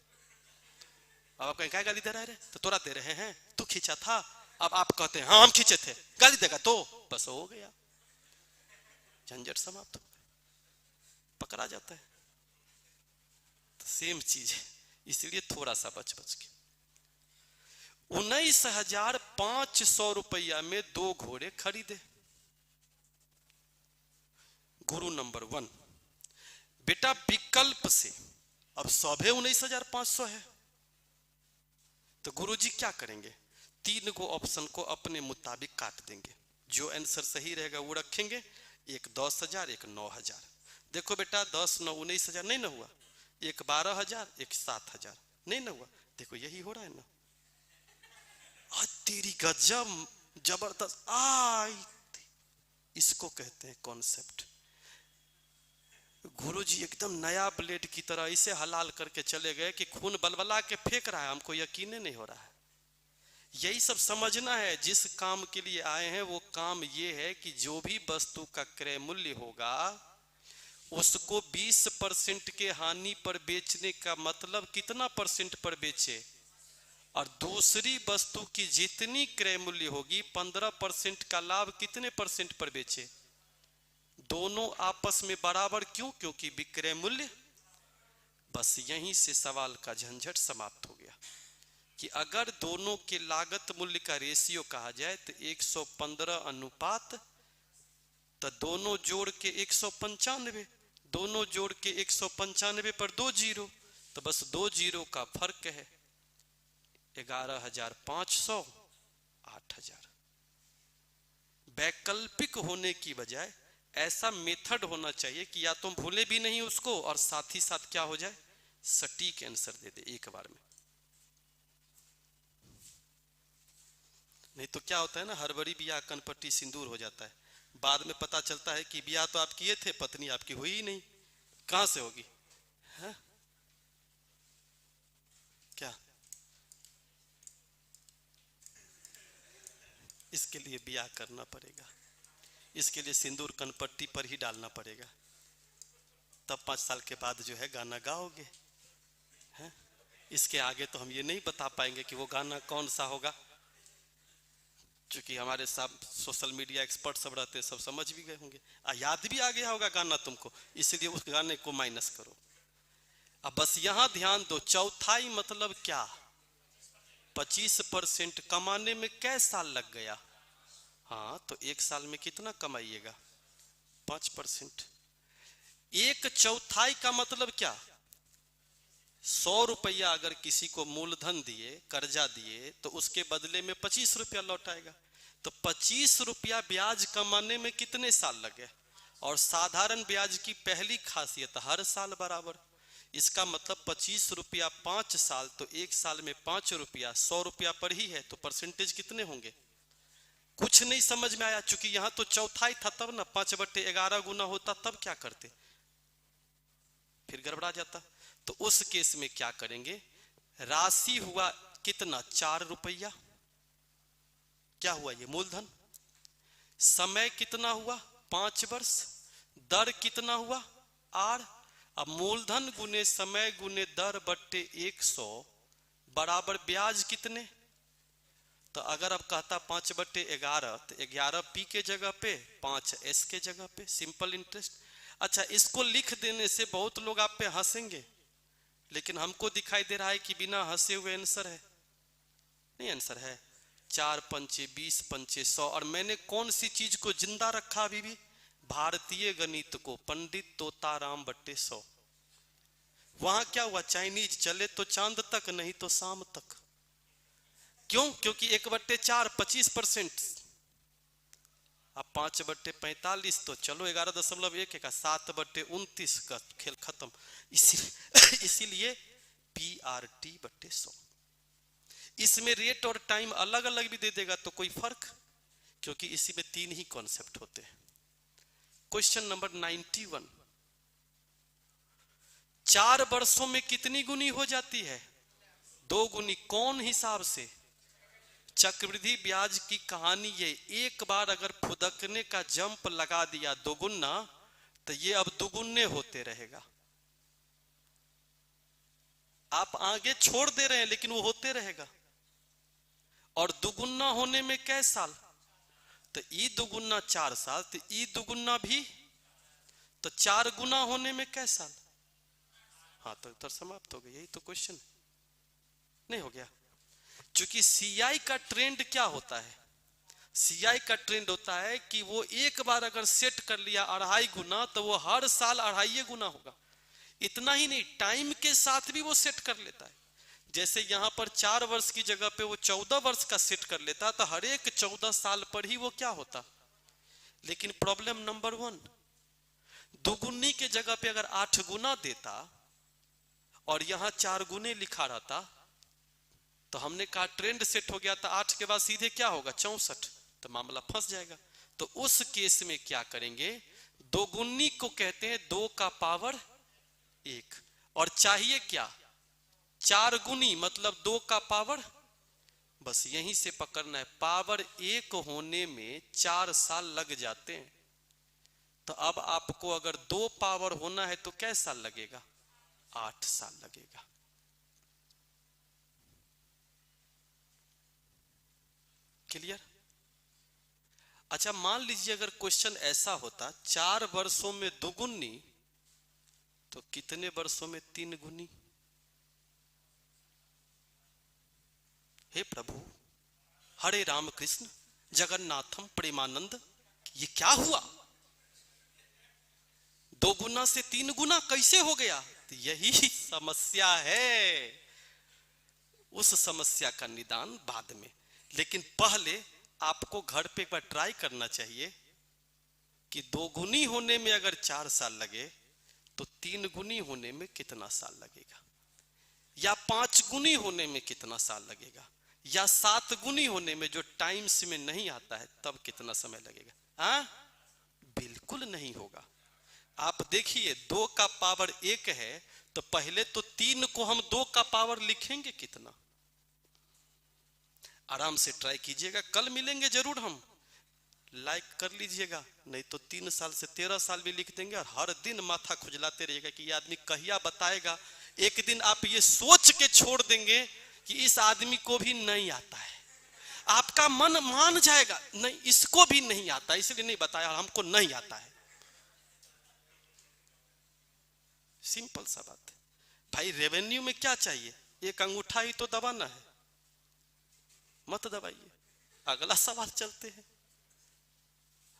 अब आप कहें क्या गाली दे रहा है, तो तोरा दे रहे हैं, तू खींचा था। अब आप कहते हैं हाँ हम खींचे थे, गाली देगा तो बस हो गया, झंझट समाप्त, पकड़ा जाता है। तो सेम चीज है, इसलिए थोड़ा सा बच बच के। 19,500 रुपया में 2 घोड़े खरीदे। गुरु नंबर 1, बेटा विकल्प से, अब सभे 19,500 है तो गुरुजी क्या करेंगे, 3 को ऑप्शन को अपने मुताबिक काट देंगे, जो आंसर सही रहेगा वो रखेंगे। एक 10,000, एक 9,000। देखो बेटा 10 9 19,000 नहीं ना हुआ, एक 12,000, एक 7,000 नहीं ना हुआ। देखो यही हो रहा है ना। आज तेरी गजब जबरदस्त आई, इसको कहते हैं कॉन्सेप्ट। गुरुजी एकदम नया ब्लेड की तरह इसे हलाल करके चले गए कि खून बलबला के फेंक रहा है, हमको यकीन नहीं हो रहा है। यही सब समझना है, जिस काम के लिए आए हैं वो काम ये है कि जो भी वस्तु का क्रय मूल्य होगा उसको 20% के हानि पर बेचने का मतलब कितना परसेंट पर बेचे, और दूसरी वस्तु की जितनी क्रय मूल्य होगी 15% का लाभ कितने परसेंट पर बेचे। दोनों आपस में बराबर क्यों? क्योंकि विक्रय मूल्य। बस यहीं से सवाल का झंझट समाप्त हो गया कि अगर दोनों के लागत मूल्य का रेशियो कहा जाए तो 115 अनुपात, तो दोनों जोड़ के 195, दोनों जोड़ के 195 पर 2 जीरो, तो बस 2 जीरो का फर्क है। 11,500, 8,000। वैकल्पिक होने की बजाय ऐसा मेथड होना चाहिए कि या तुम भूले भी नहीं उसको और साथ ही साथ क्या हो जाए, सटीक आंसर दे दे एक बार में। नहीं तो क्या होता है ना, हड़बड़ी ब्याह कनपट्टी सिंदूर हो जाता है, बाद में पता चलता है कि ब्याह तो आप किए थे, पत्नी आपकी हुई ही नहीं, कहां से होगी है? क्या इसके लिए ब्याह करना पड़ेगा, इसके लिए सिंदूर कनपट्टी पर ही डालना पड़ेगा, तब 5 साल के बाद जो है गाना गाओगे है? इसके आगे तो हम ये नहीं बता पाएंगे कि वो गाना कौन सा होगा, क्योंकि हमारे साथ सोशल मीडिया एक्सपर्ट सब रहते, सब समझ भी गए होंगे, याद भी आ गया होगा गाना तुमको, इसलिए उस गाने को माइनस करो। अब बस यहां ध्यान दो, चौथाई मतलब क्या, 25% कमाने में कै साल लग गया? हाँ, तो 1 साल में कितना कमाइएगा? 5%। 1/4 का मतलब क्या, 100 रुपया अगर किसी को मूलधन दिए, कर्जा दिए, तो उसके बदले में 25 रुपया लौटाएगा, तो 25 रुपया ब्याज कमाने में कितने साल लगे? और साधारण ब्याज की पहली खासियत हर साल बराबर, इसका मतलब 25 रुपया 5 साल, तो 1 साल में 5 रुपया, 100 रुपया पर ही है, तो परसेंटेज कितने होंगे? कुछ नहीं समझ में आया, चूंकि यहां तो चौथाई था, तब ना 5/11 गुना होता, तब क्या करते, फिर गड़बड़ा जाता। तो उस केस में क्या करेंगे, राशि हुआ कितना, 4 रुपया, क्या हुआ ये मूलधन, समय कितना हुआ 5 वर्ष, दर कितना हुआ आर, अब मूलधन गुने समय गुने दर बट्टे 100 बराबर ब्याज कितने, तो अगर अब कहता 5/11, तो 11 पी के जगह पे 5 एस के जगह पे, सिंपल इंटरेस्ट। अच्छा, इसको लिख देने से बहुत लोग आप पे हंसेंगे, लेकिन हमको दिखाई दे रहा है कि बिना हंसे हुए आंसर है, नहीं आंसर है, 4 पंचे 20 पंचे 100, और मैंने कौन सी चीज को जिंदा रखा अभी भी, भारतीय गणित को, पंडित तोताराम बट्टे 100। वहां क्या हुआ, चाइनीज चले तो चांद तक, नहीं तो शाम तक, क्यों, क्योंकि 1/4 25%, अब 5/45, तो चलो 11.1 का 7/29 का खेल खत्म, इसीलिए PRT/100। इसमें रेट और टाइम अलग अलग भी दे देगा तो कोई फर्क, क्योंकि इसी में 3 ही कॉन्सेप्ट होते हैं। क्वेश्चन नंबर 91, 4 वर्षों में कितनी गुनी हो जाती है, 2 गुनी, कौन हिसाब से, चक्रवृद्धि ब्याज की कहानी ये, एक बार अगर फुदकने का जंप लगा दिया दोगुना, तो ये अब दुगुने होते रहेगा, आप आगे छोड़ दे रहे हैं लेकिन वो होते रहेगा। और दुगुना होने में कै साल, तो ई दुगुना 4 साल, तो ई दुगुना भी, तो 4 गुना होने में कै साल, हाँ तो उत्तर समाप्त हो गया, यही तो क्वेश्चन नहीं हो गया। क्योंकि सीआई का ट्रेंड क्या होता है, सीआई का ट्रेंड होता है कि वो एक बार अगर सेट कर लिया 2.5 गुना, तो वो हर साल 2.5 गुना होगा। इतना ही नहीं, टाइम के साथ भी वो सेट कर लेता है, जैसे यहां पर 4 वर्ष की जगह पे वो 14 वर्ष का सेट कर लेता, तो हर एक 14 साल पर ही वो क्या होता। लेकिन प्रॉब्लम नंबर 1, दुगुनी के जगह पे अगर 8 गुना देता और यहां 4 गुने लिखा रहता, तो हमने कहा ट्रेंड सेट हो गया था, 8 के बाद सीधे क्या होगा 64, तो मामला फंस जाएगा। तो उस केस में क्या करेंगे, दोगुनी को कहते हैं 2 का पावर 1, और चाहिए क्या 4 गुनी, मतलब 2 का पावर, बस यहीं से पकड़ना है, पावर 1 होने में 4 साल लग जाते हैं। तो अब आपको अगर 2 पावर होना है तो कैसा साल लगेगा, 8 साल लगेगा। क्लियर। अच्छा, मान लीजिए अगर क्वेश्चन ऐसा होता 4 वर्षों में दुगुनी, तो कितने वर्षों में 3 गुनी। हे प्रभु, हरे राम कृष्ण जगन्नाथम प्रेमानंद, ये क्या हुआ, 2 गुना से 3 गुना कैसे हो गया। तो यही समस्या है, उस समस्या का निदान बाद में, लेकिन पहले आपको घर पे एक बार ट्राई करना चाहिए कि 2 गुनी होने में अगर 4 साल लगे, तो 3 गुनी होने में कितना साल लगेगा। 5 गुनी होने में कितना साल लगेगा, या 7 गुनी होने में जो टाइम्स में नहीं आता है तब कितना समय लगेगा? हाँ, बिल्कुल नहीं होगा। आप देखिए 2 का पावर 1 है तो पहले तो 3 को हम 2 का पावर लिखेंगे कितना? आराम से ट्राई कीजिएगा, कल मिलेंगे जरूर हम, लाइक कर लीजिएगा, नहीं तो 3 साल से 13 साल भी लिख देंगे और हर दिन माथा खुजलाते रहिएगा कि ये आदमी कहिया बताएगा। एक दिन आप ये सोच के छोड़ देंगे कि इस आदमी को भी नहीं आता है, आपका मन मान जाएगा नहीं इसको भी नहीं आता इसलिए नहीं बताया, हमको नहीं आता है। सिंपल सा बात है भाई। रेवेन्यू में क्या चाहिए? एक अंगूठा ही तो दबाना है, मत दबाइए। अगला सवाल चलते हैं।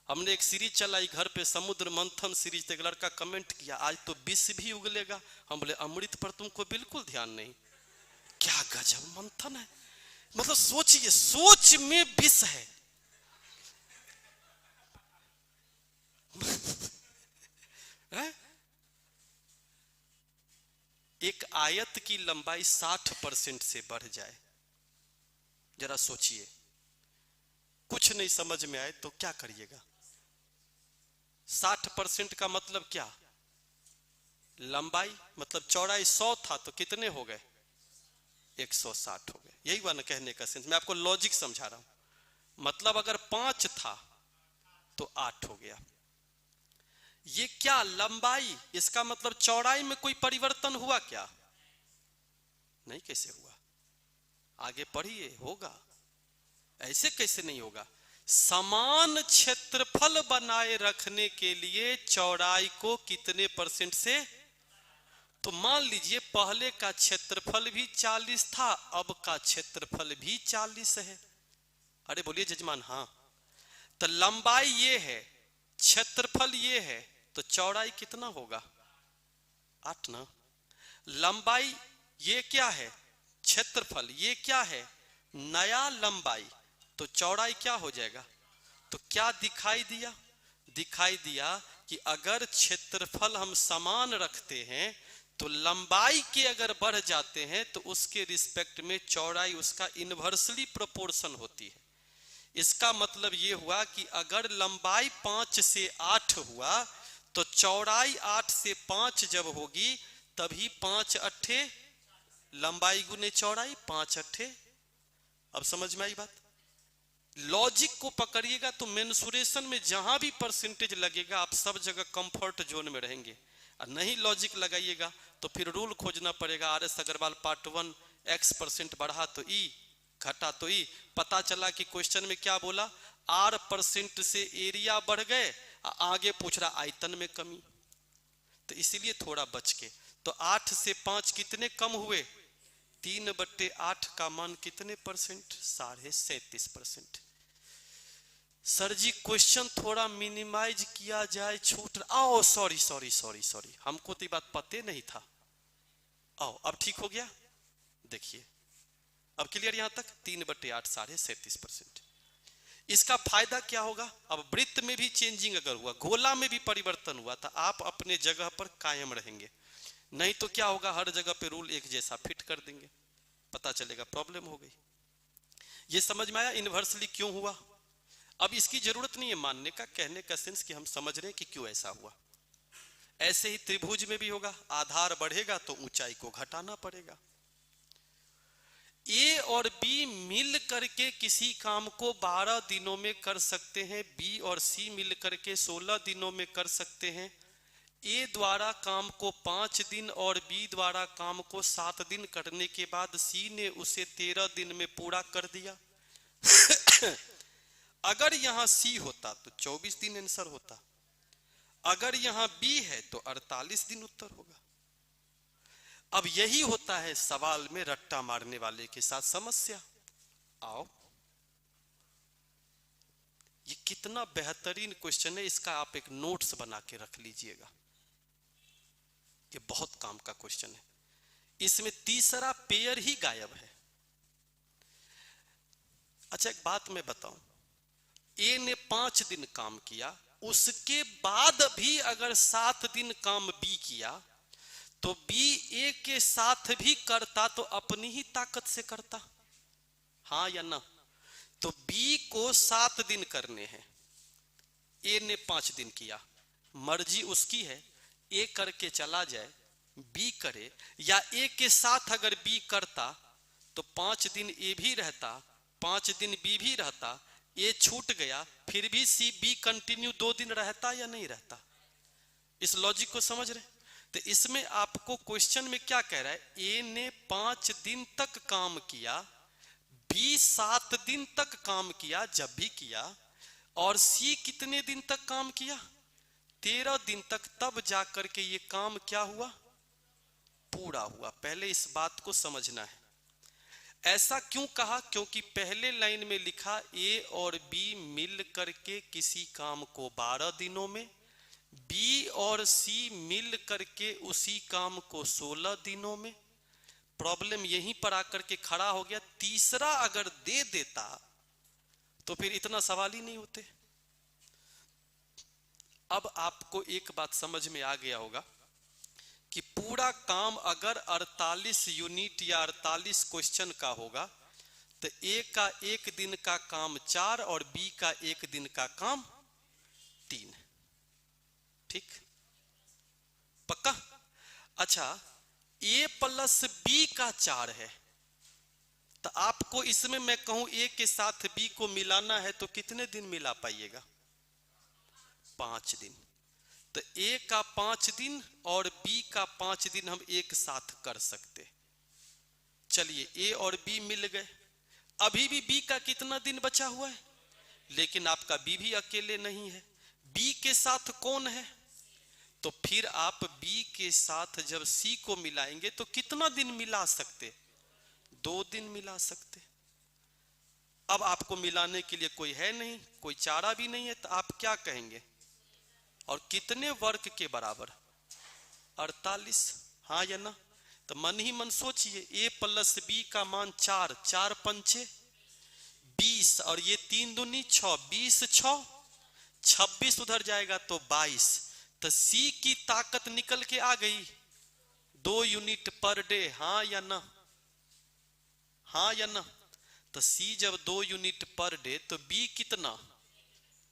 हमने एक सीरीज चलाई घर पे, समुद्र मंथन सीरीज। एक लड़का कमेंट किया आज तो विष भी उगलेगा। हम बोले अमृत पर तुमको बिल्कुल ध्यान नहीं। क्या गजब मंथन है, मतलब सोचिए, सोच में विष है। एक आयत की लंबाई 60% से बढ़ जाए, जरा सोचिए। कुछ नहीं समझ में आए तो क्या करिएगा? 60% का मतलब क्या? लंबाई मतलब चौड़ाई 100 था तो कितने हो गए? 160 हो गए। यही बात कहने का सेंस, मैं आपको लॉजिक समझा रहा हूं। मतलब अगर 5 था तो 8 हो गया। ये क्या लंबाई, इसका मतलब चौड़ाई में कोई परिवर्तन हुआ क्या? नहीं। कैसे हुआ? आगे पढ़िए, होगा। ऐसे कैसे नहीं होगा? समान क्षेत्रफल बनाए रखने के लिए चौड़ाई को कितने % से? तो मान लीजिए पहले का क्षेत्रफल भी 40 था, अब का क्षेत्रफल भी 40 है। अरे बोलिए जजमान। हाँ, तो लंबाई ये है, क्षेत्रफल ये है, तो चौड़ाई कितना होगा? 8 ना। लंबाई ये क्या है? क्षेत्रफल। ये क्या है? नया लंबाई। तो चौड़ाई क्या हो जाएगा? तो क्या दिखाई दिया? दिखाई दिया कि अगर क्षेत्रफल हम समान रखते हैं तो लंबाई के अगर बढ़ जाते हैं तो उसके रिस्पेक्ट में चौड़ाई उसका इनवर्सली प्रोपोर्शन होती है। इसका मतलब ये हुआ कि अगर लंबाई 5 से 8 हुआ तो चौड़ाई 8 से 5 जब होगी तभी 5 अट्ठे लंबाई गुने चौड़ाई, 5 अट्ठे। अब समझ में आई बात? लॉजिक को पकड़िएगा तो मेंसुरेशन में जहां भी परसेंटेज लगेगा आप सब जगह कंफर्ट जोन में रहेंगे। और नहीं लॉजिक लगाइएगा तो फिर रूल खोजना पड़ेगा। RS अग्रवाल पार्ट 1, X% बढ़ा तो E, घटा तो E। पता चला कि क्वेश्चन में क्या बोला? R% से एरिया बढ़ गए, आगे पूछ रहा आयतन में कमी, तो इसीलिए थोड़ा बच के। तो 8 से 5 कितने कम हुए? 3/8 का मान कितने %? 37.5%। सर जी क्वेश्चन थोड़ा मिनिमाइज किया जाए, छूट। आओ सॉरी, हमको तो ये बात पते नहीं था। आओ अब ठीक हो गया। देखिए अब क्लियर यहां तक। 3/8 37.5%। इसका फायदा क्या होगा? अब वृत्त में भी चेंजिंग अगर हुआ, गोला में भी परिवर्तन हुआ तो आप अपने जगह पर कायम रहेंगे। नहीं तो क्या होगा? हर जगह पे रूल एक जैसा फिट कर देंगे, पता चलेगा प्रॉब्लम हो गई। ये समझ में आया इनवर्सली क्यों हुआ? अब इसकी जरूरत नहीं है मानने का, कहने का सेंस कि हम समझ रहे हैं कि क्यों ऐसा हुआ। ऐसे ही त्रिभुज में भी होगा, आधार बढ़ेगा तो ऊंचाई को घटाना पड़ेगा। A और B मिल करके किसी काम को 12 दिनों में कर सकते हैं, B और C मिल करके 16 दिनों में कर सकते हैं। A द्वारा काम को 5 दिन और B द्वारा काम को 7 दिन करने के बाद C ने उसे 13 दिन में पूरा कर दिया। अगर यहां C होता तो 24 दिन आंसर होता, अगर यहां B है तो 48 दिन उत्तर होगा। अब यही होता है सवाल में रट्टा मारने वाले के साथ समस्या। आओ, ये कितना बेहतरीन क्वेश्चन है, इसका आप एक नोट्स बना के रख लीजिएगा। ये बहुत काम का क्वेश्चन है। इसमें तीसरा पेयर ही गायब है। अच्छा एक बात मैं बताऊं, A ने 5 दिन काम किया, उसके बाद भी अगर 7 दिन काम B किया तो बी ए के साथ भी करता तो अपनी ही ताकत से करता, हाँ या ना? तो बी को 7 दिन करने हैं, ए ने 5 दिन किया, मर्जी उसकी है, ए करके चला जाए, बी करे, या ए के साथ अगर बी करता तो 5 दिन ए भी रहता, 5 दिन बी भी रहता, ए छूट गया, फिर भी सी बी कंटिन्यू 2 दिन रहता या नहीं रहता? इस लॉजिक को समझ रहे? तो इसमें आपको क्वेश्चन में क्या कह रहा है, ए ने 5 दिन तक काम किया, बी 7 दिन तक काम किया जब भी किया, और सी कितने दिन तक काम किया? 13 दिन तक, तब जाकर के ये काम क्या हुआ? पूरा हुआ। पहले इस बात को समझना है। ऐसा क्यों कहा? क्योंकि पहले लाइन में लिखा ए और बी मिल करके किसी काम को 12 दिनों में, बी और सी मिल करके उसी काम को 16 दिनों में। प्रॉब्लम यहीं पर आकर के खड़ा हो गया, तीसरा अगर दे देता तो फिर इतना सवाल ही नहीं होते। अब आपको एक बात समझ में आ गया होगा कि पूरा काम अगर 48 यूनिट या 48 क्वेश्चन का होगा तो ए का 1 दिन का काम 4 और बी का 1 दिन का काम 3। ठीक, पक्का? अच्छा, ए प्लस बी का 4 है, तो आपको इसमें मैं कहूं ए के साथ बी को मिलाना है तो कितने दिन मिला पाइएगा? 5 दिन। तो ए का 5 दिन और बी का 5 दिन हम एक साथ कर सकते। चलिए, ए और बी मिल गए, अभी भी बी का कितना दिन बचा हुआ है? लेकिन आपका बी भी अकेले नहीं है, बी के साथ कौन है? तो फिर आप बी के साथ जब सी को मिलाएंगे तो कितना दिन मिला सकते? 2 दिन मिला सकते। अब आपको मिलाने के लिए कोई है नहीं, कोई चारा भी नहीं है, तो आप क्या कहेंगे? और कितने वर्ग के बराबर? 48, हाँ या ना? तो मन ही मन सोचिए, ए प्लस बी का मान 4, 4 पंचे 20, और ये 3 दूनी 6, 20 6 26, उधर जाएगा तो 22। तो सी की ताकत निकल के आ गई 2 यूनिट पर डे, हाँ या ना? हाँ या ना? तो सी जब 2 यूनिट पर डे तो बी कितना?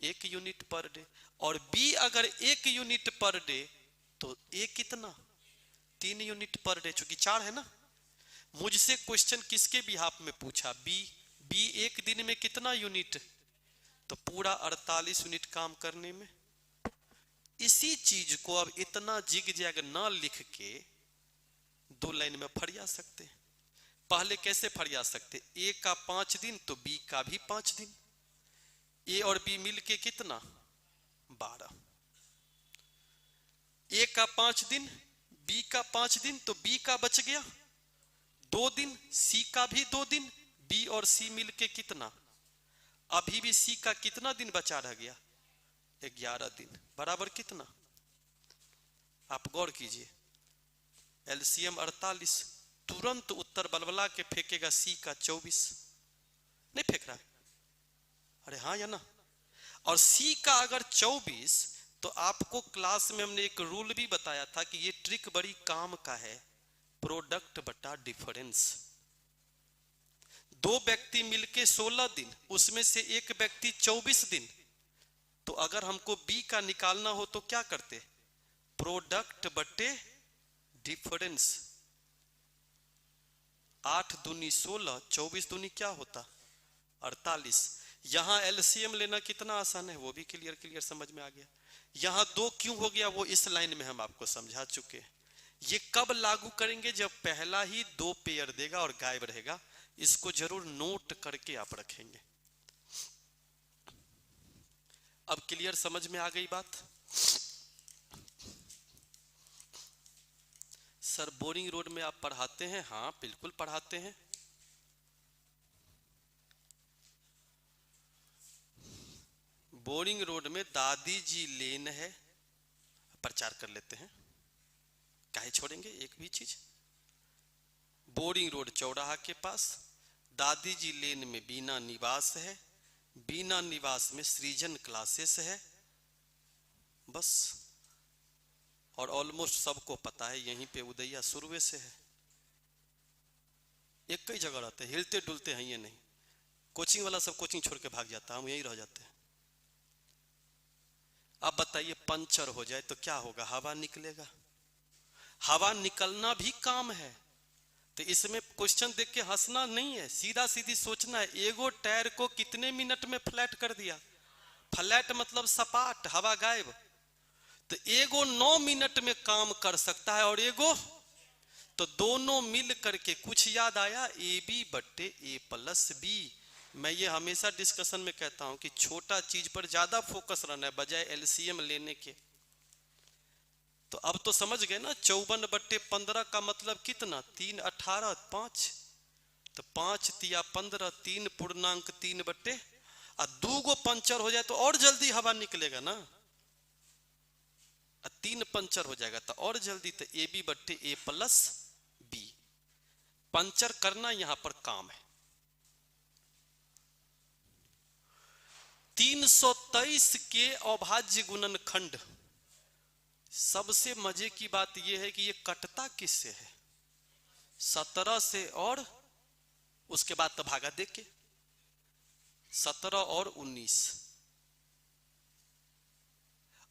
1 यूनिट पर डे। और बी अगर 1 यूनिट पर डे तो ए कितना? 3 यूनिट पर डे, चूंकि 4 है ना। मुझसे क्वेश्चन किसके बिहाफ में पूछा? बी 1 दिन में कितना यूनिट? तो पूरा 48 यूनिट काम करने में। इसी चीज को अब इतना जिग जैग ना लिख के 2 लाइन में फरिया सकते। पहले कैसे फरिया सकते? ए का 5 दिन तो बी का भी 5 दिन, ए और बी मिलके कितना? 12। ए का 5 दिन, बी का 5 दिन, तो बी का बच गया 2 दिन, सी का भी 2 दिन, बी और सी मिलके कितना? अभी भी सी का कितना दिन बचा रह गया? 11 दिन, बराबर कितना? आप गौर कीजिए, एलसीएम 48, तुरंत उत्तर बलबला के फेंकेगा सी का 24। नहीं फेंक रहा है? अरे हाँ या ना? और सी का अगर 24, तो आपको क्लास में हमने एक रूल भी बताया था कि ये ट्रिक बड़ी काम का है, प्रोडक्ट बटा डिफरेंस। 2 व्यक्ति मिलके 16 दिन, उसमें से एक व्यक्ति 24 दिन, तो अगर हमको बी का निकालना हो तो क्या करते? प्रोडक्ट बटे डिफरेंस। 8 दूनी 16, 24 दूनी क्या होता? 48। यहां एलसीएम लेना कितना आसान है, वो भी क्लियर समझ में आ गया। यहां 2 क्यों हो गया, वो इस लाइन में हम आपको समझा चुके हैं। ये कब लागू करेंगे? जब पहला ही 2 पेयर देगा और गायब रहेगा। इसको जरूर नोट करके आप रखेंगे। अब क्लियर समझ में आ गई बात? सर बोरिंग रोड में आप पढ़ाते हैं? हाँ बिल्कुल पढ़ाते हैं। बोरिंग रोड में दादी जी लेन है, प्रचार कर लेते हैं, काहे छोड़ेंगे एक भी चीज। बोरिंग रोड चौराहा के पास दादी जी लेन में बीना निवास है, बीना निवास में सृजन क्लासेस है। बस और ऑलमोस्ट सबको पता है यहीं पे उदैया शुरू से है। एक कई जगह रहते हैं, हिलते डुलते हैं ये नहीं। कोचिंग वाला सब कोचिंग छोड़ के भाग जाता है, हम यहीं रह जाते हैं। अब बताइए पंचर हो जाए तो क्या होगा? हवा निकलेगा। हवा निकलना भी काम है। तो इसमें क्वेश्चन देख के हंसना नहीं है, सीधा सीधी सोचना है। एगो टायर को कितने मिनट में फ्लैट कर दिया? फ्लैट मतलब सपाट, हवा गायब। तो एगो 9 मिनट में काम कर सकता है और एगो, तो दोनों मिल करके कुछ याद आया? ए बी बट्टे ए प्लस बी। मैं ये हमेशा डिस्कशन में कहता हूं कि छोटा चीज पर ज्यादा फोकस रहना है बजाय एलसीएम लेने के। तो अब तो समझ गए ना, 54/15 का मतलब कितना? 3 18 5, तो 5 तिया 15, 3 पूर्णांक 3/, और 2 गो पंचर हो जाए तो और जल्दी हवा निकलेगा ना। 3 पंचर हो जाएगा तो और जल्दी, तो ए बी बट्टे ए प्लस बी। पंचर करना यहां पर काम है। 323 के अभाज्य गुणनखंड, सबसे मजे की बात यह है कि ये कटता किससे है? 17 से, और उसके बाद तो भागा देख के 17 और 19।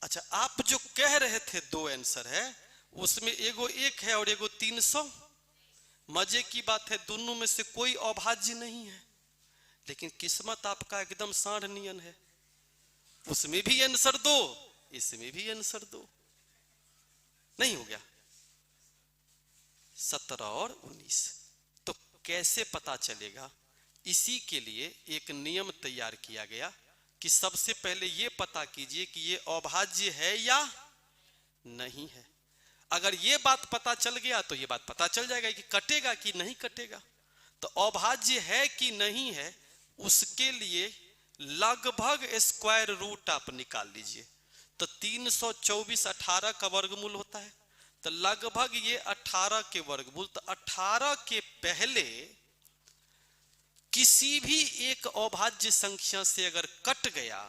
अच्छा, आप जो कह रहे थे 2 आंसर है, उसमें एगो 1 है और एगो 300। मजे की बात है दोनों में से कोई अभाज्य नहीं है, लेकिन किस्मत आपका एकदम सांड नियन है। उसमें भी आंसर 2, इसमें भी आंसर 2। नहीं हो गया 17 और 19। तो कैसे पता चलेगा? इसी के लिए एक नियम तैयार किया गया कि सबसे पहले ये पता कीजिए कि ये अभाज्य है या नहीं है। अगर ये बात पता चल गया तो ये बात पता चल जाएगा कि कटेगा कि नहीं कटेगा। तो अभाज्य है कि नहीं है, उसके लिए लगभग स्क्वायर रूट आप निकाल लीजिए। तो 324 18 का वर्गमूल होता है, तो लगभग ये 18 के वर्गमूल। तो 18 के पहले किसी भी एक अभाज्य संख्या से अगर कट गया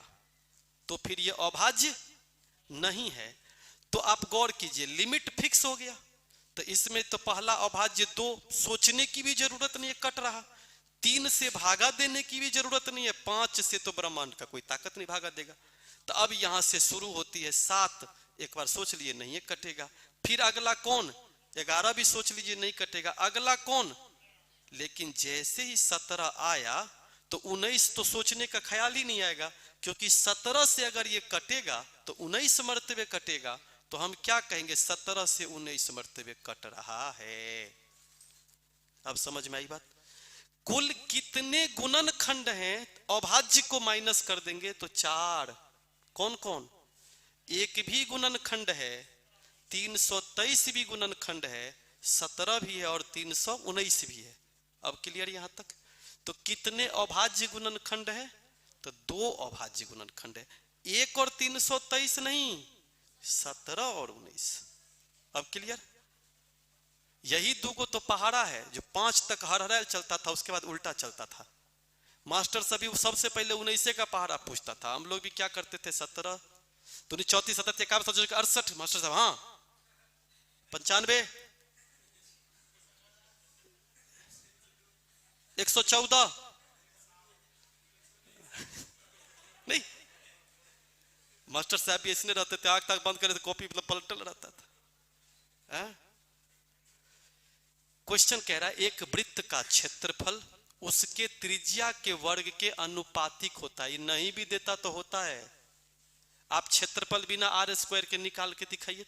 तो फिर ये अभाज्य नहीं है। तो आप गौर कीजिए, लिमिट फिक्स हो गया। तो इसमें तो पहला अभाज्य 2, सोचने की भी जरूरत नहीं है, कट रहा। 3 से भागा देने की भी जरूरत नहीं है, 5 से तो ब्रह्मांड का कोई ताकत नहीं भागा देगा। तो अब यहां से शुरू होती है 7, एक बार सोच लिए नहीं है कटेगा। फिर अगला कौन? 11 भी सोच लीजिए नहीं कटेगा। अगला कौन? लेकिन जैसे ही 17 आया तो 19 तो सोचने का ख्याल ही नहीं आएगा, क्योंकि 17 से अगर ये कटेगा तो 19 मर्तबे कटेगा। तो हम क्या कहेंगे? 17 से 19 मर्तबे कट रहा है। अब समझ में आई बात? कुल कितने गुणनखंड हैं? अभाज्य को माइनस कर देंगे तो 4। कौन कौन? एक भी गुणनखंड है, 323 भी गुणनखंड है, 17 भी है और 319 भी है। अब क्लियर यहां तक? तो कितने अभाज्य गुणनखंड है? तो 2 अभाज्य गुणनखंड है, 1 और 323 नहीं, 17 और 19। अब क्लियर? यही 2 को तो पहाड़ा है जो 5 तक हर हर चलता था, उसके बाद उल्टा चलता था। मास्टर सभी सबसे पहले 19 का पहाड़ा पूछता था। हम लोग भी क्या करते थे? 17 तो 34 77 51 68 मास्टर साहब, हाँ 95 114 नहीं, मास्टर साहब भी इसने रहते थे, आग तक बंद करे तो कॉपी मतलब पलटल रहता था। क्वेश्चन कह रहा है एक वृत्त का क्षेत्रफल उसके त्रिज्या के वर्ग के अनुपातिक होता है। ये नहीं भी देता तो होता है। आप क्षेत्रफल बिना r² के निकाल के दिखाइए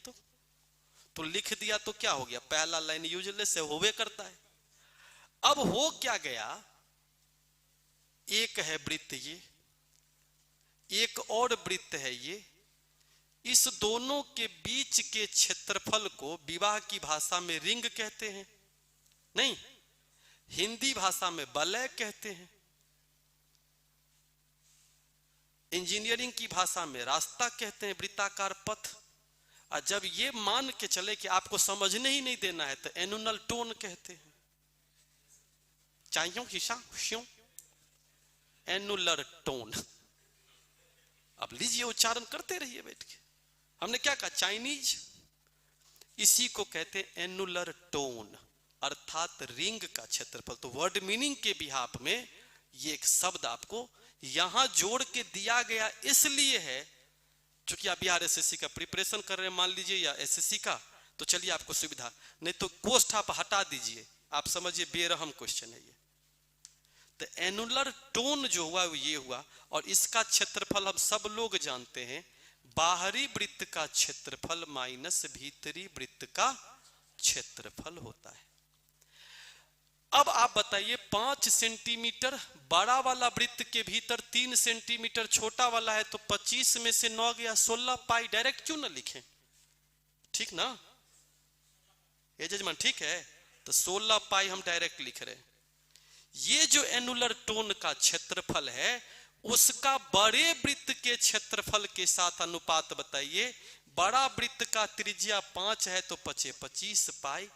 तो लिख दिया तो क्या हो गया? पहला लाइन यूजलेस से होवे करता है। अब हो क्या गया? एक है वृत्त, ये एक और वृत्त है ये। इस दोनों के बीच के क्षेत्रफल को विवाह की भाषा में रिंग कहते हैं, नहीं हिंदी भाषा में वलय कहते हैं, इंजीनियरिंग की भाषा में रास्ता कहते हैं, वृत्ताकार पथ। और जब ये मान के चले कि आपको समझने ही नहीं देना है तो एनुअल टोन कहते हैं। चाहिए हिस्सा एनुलर टोन। अब लीजिए उच्चारण करते रहिए बैठ के। हमने क्या कहा? चाइनीज इसी को कहते हैं एनुलर टोन, अर्थात रिंग का क्षेत्रफल। तो वर्ड मीनिंग के बिहाफ में ये एक शब्द आपको यहां जोड़ के दिया गया इसलिए है क्योंकि आप बिहार एसएससी का प्रिपरेशन कर रहे हैं मान लीजिए, या एसएससी का, तो चलिए आपको सुविधा, नहीं तो पोस्ट आप हटा दीजिए, आप समझिए बेरहम क्वेश्चन है ये। तो एनुलर टोन जो हुआ वो ये हुआ, और इसका क्षेत्रफल हम सब लोग जानते हैं, बाहरी वृत्त का क्षेत्रफल माइनस भीतरी वृत्त का क्षेत्रफल होता है। अब आप बताइए 5 सेंटीमीटर बड़ा वाला वृत्त के भीतर 3 सेंटीमीटर छोटा वाला है, तो 25 में से 9 गया 16 पाई। डायरेक्ट क्यों ना लिखें, ठीक ना ये जजमान, ठीक है? तो 16 पाई हम डायरेक्ट लिख रहे हैं। ये जो एनुलर टोन का क्षेत्रफल है उसका बड़े वृत्त के क्षेत्रफल के साथ अनुपात बताइए। बड़ा वृत्त का त्रिज्या 5 है तो 25 पाई,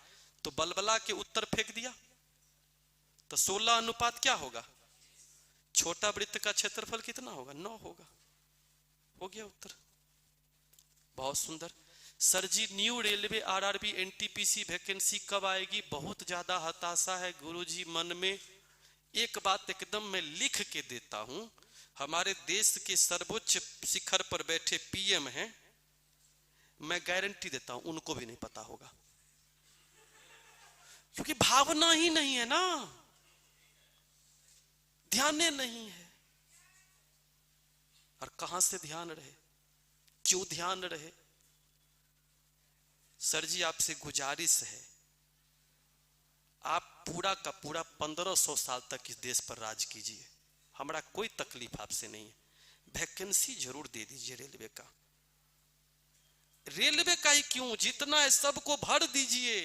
तो बलबला के उत्तर फेंक दिया। तो 16 अनुपात क्या होगा, छोटा वृत्त का क्षेत्रफल कितना होगा, 9 होगा। हो गया उत्तर, बहुत सुंदर। Sir ji new railway RRB NTPC vacancy कब आएगी? बहुत ज्यादा हताशा है गुरुजी मन में। एक बात एकदम मैं लिख के देता हूं, हमारे देश के सर्वोच्च शिखर पर बैठे पीएम हैं, मैं गारंटी देता हूं उनको भी नहीं पता होगा, क्योंकि भावना ही नहीं है ना, ध्यान नहीं है। और कहां से ध्यान रहे, क्यों ध्यान रहे? सर जी आपसे गुजारिश है, आप पूरा का पूरा 1500 साल तक इस देश पर राज कीजिए, हमारा कोई तकलीफ आपसे नहीं है। वैकेंसी जरूर दे दीजिए रेलवे का, रेलवे का ही क्यों, जितना है सबको भर दीजिए।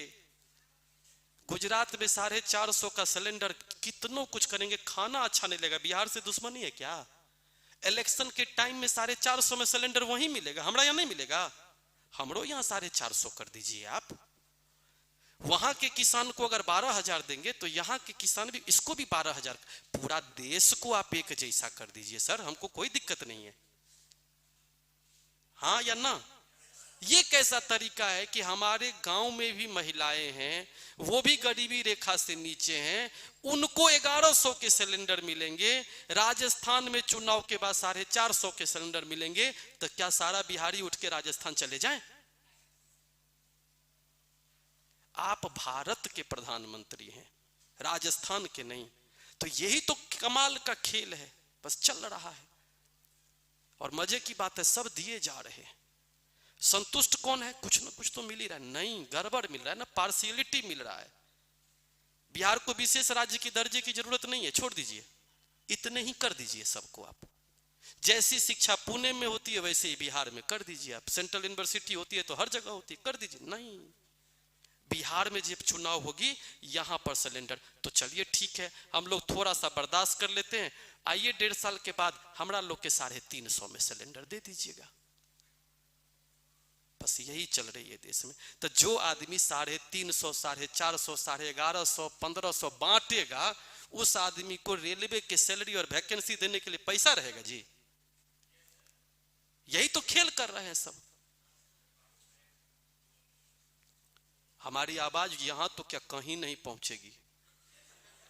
गुजरात में 450 का सिलेंडर, कितनों कुछ करेंगे, खाना अच्छा नहीं लगेगा। बिहार से दुश्मनी है क्या? इलेक्शन के टाइम में 450 में सिलेंडर वहीं मिलेगा, हमारा यहाँ नहीं मिलेगा। हमरो यहाँ 450 कर दीजिए आप। वहां के किसान को अगर 12,000 देंगे तो यहाँ के किसान भी, इसको भी 12,000। पूरा देश को आप एक जैसा कर दीजिए सर, हमको कोई दिक्कत नहीं है, हाँ या ना? ये कैसा तरीका है कि हमारे गांव में भी महिलाएं हैं, वो भी गरीबी रेखा से नीचे हैं, उनको 1100 के सिलेंडर मिलेंगे, राजस्थान में चुनाव के बाद 450 के सिलेंडर मिलेंगे, तो क्या सारा बिहारी उठ के राजस्थान चले जाएं? आप भारत के प्रधानमंत्री हैं, राजस्थान के नहीं। तो यही तो कमाल का खेल है, बस चल रहा है। और मजे की बात है, सब दिए जा रहे हैं। संतुष्ट कौन है? कुछ ना कुछ तो मिल ही रहा है। नहीं, गड़बड़ मिल रहा है ना, पार्शियलिटी मिल रहा है। बिहार को विशेष राज्य की दर्जे की जरूरत नहीं है, छोड़ दीजिए, इतने ही कर दीजिए सबको आप। जैसी शिक्षा पुणे में होती है वैसे ही बिहार में कर दीजिए आप। सेंट्रल यूनिवर्सिटी होती है तो हर जगह होती है, कर दीजिए। नहीं, बिहार में जब चुनाव होगी यहां पर सिलेंडर, तो चलिए ठीक है, हम लोग थोड़ा सा बर्दाश्त कर लेते हैं। आइए 1.5 साल के बाद हमरा लोग के 350 में सिलेंडर दे दीजिएगा। बस यही चल रही है देश में। तो जो आदमी 350, 450, 1150, 1500 बांटेगा, उस आदमी को रेलवे के सैलरी और वैकेंसी देने के लिए पैसा रहेगा जी? यही तो खेल कर रहे हैं सब। हमारी आवाज यहां तो क्या कहीं नहीं पहुंचेगी,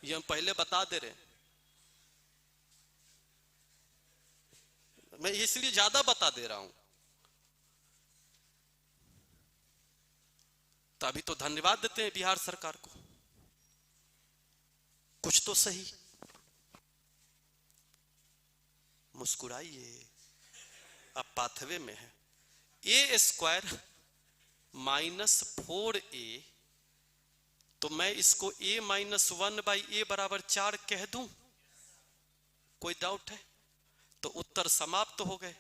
ये हम पहले बता दे रहे हैं। मैं इसलिए ज्यादा बता दे रहा हूं। तो अभी तो धन्यवाद देते हैं बिहार सरकार को, कुछ तो सही। मुस्कुराइए, अब पाथवे में है। a² -4a, तो मैं इसको a - 1/a बराबर 4 कह दूं? कोई डाउट है? तो उत्तर समाप्त हो गए।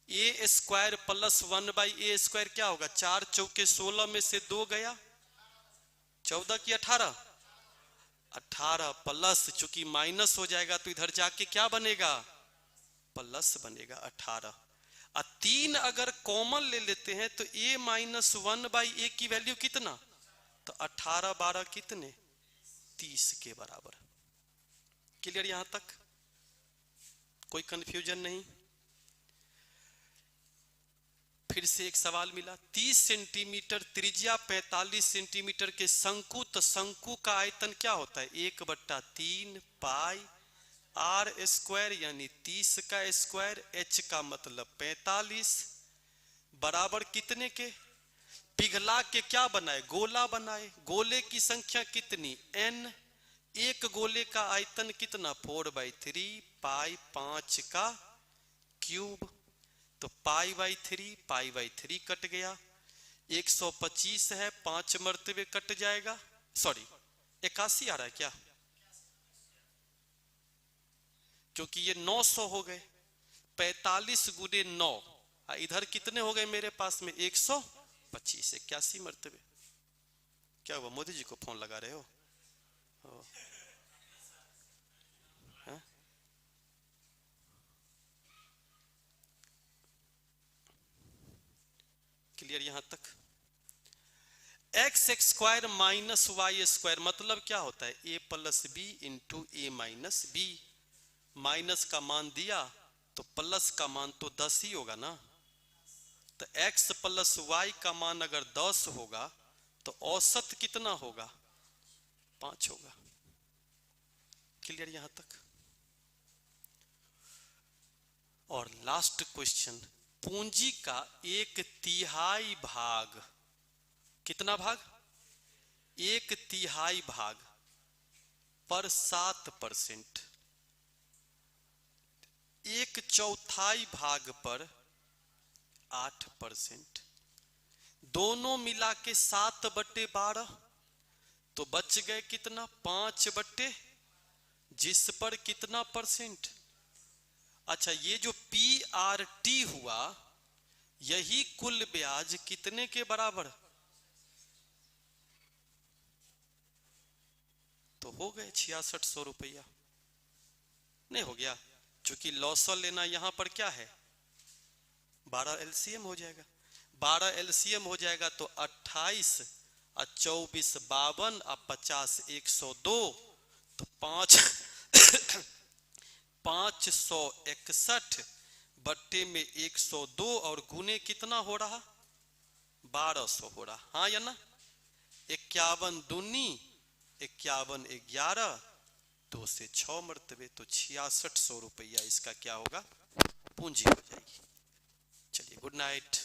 a² + 1/a² क्या होगा? 4 चौके 16 में से 2 गया 14 की 18, 18 प्लस, चूंकि माइनस हो जाएगा तो इधर जाके क्या बनेगा? प्लस बनेगा 18। 3 अगर कॉमन ले लेते हैं तो a - 1/a की वैल्यू कितना? तो 18 12 कितने? 30 के बराबर। क्लियर यहां तक? कोई कंफ्यूजन नहीं? फिर से एक सवाल मिला, 30 सेंटीमीटर त्रिज्या 45 सेंटीमीटर के शंकु, तो शंकु का आयतन क्या होता है? 1/3 पाई आर स्क्वायर, यानी 30 का स्क्वायर, h का मतलब 45, बराबर कितने के? पिघला के क्या बनाए? गोला बनाए। गोले की संख्या कितनी? n। एक गोले का आयतन कितना? 4/3 पाई 5 का क्यूब। तो पाई/3 कट गया, 125 है, 5 मर्तबे कट जाएगा, सॉरी 81 आ रहा है क्या? क्योंकि ये 900 हो गए, 45 गुने 9, इधर कितने हो गए मेरे पास में? 125, 81 मर्तबे। क्या हुआ, मोदी जी को फोन लगा रहे हो? क्लियर यहां तक? x square minus Y square मतलब क्या होता है? a plus B into A minus B. Minus का मान दिया तो प्लस का मान तो 10 ही होगा ना। तो x प्लस वाई का मान अगर 10 होगा तो औसत कितना होगा? 5 होगा। क्लियर यहां तक? और लास्ट क्वेश्चन, पूंजी का 1/3 भाग, कितना भाग? 1/3 भाग पर 7%, 1/4 भाग पर 8%, दोनों मिला के 7/12, तो बच गए कितना? 5/, जिस पर कितना परसेंट? अच्छा, ये जो PRT हुआ, यही कुल ब्याज कितने के बराबर? तो हो गए 6600 रुपया। नहीं हो गया? चूंकि लॉसल लेना यहां पर क्या है? 12 LCM हो जाएगा। 12 LCM हो जाएगा तो 28 और 24 52 और 50 102, तो 561 बट्टे में 102 और गुने कितना हो रहा? 1200 हो रहा। हाँ या ना? 51 दूनी 51 11, 2 से 6 मर्तबे, तो 6600 रुपया इसका क्या होगा? पूंजी हो जाएगी। चलिए, गुड नाइट।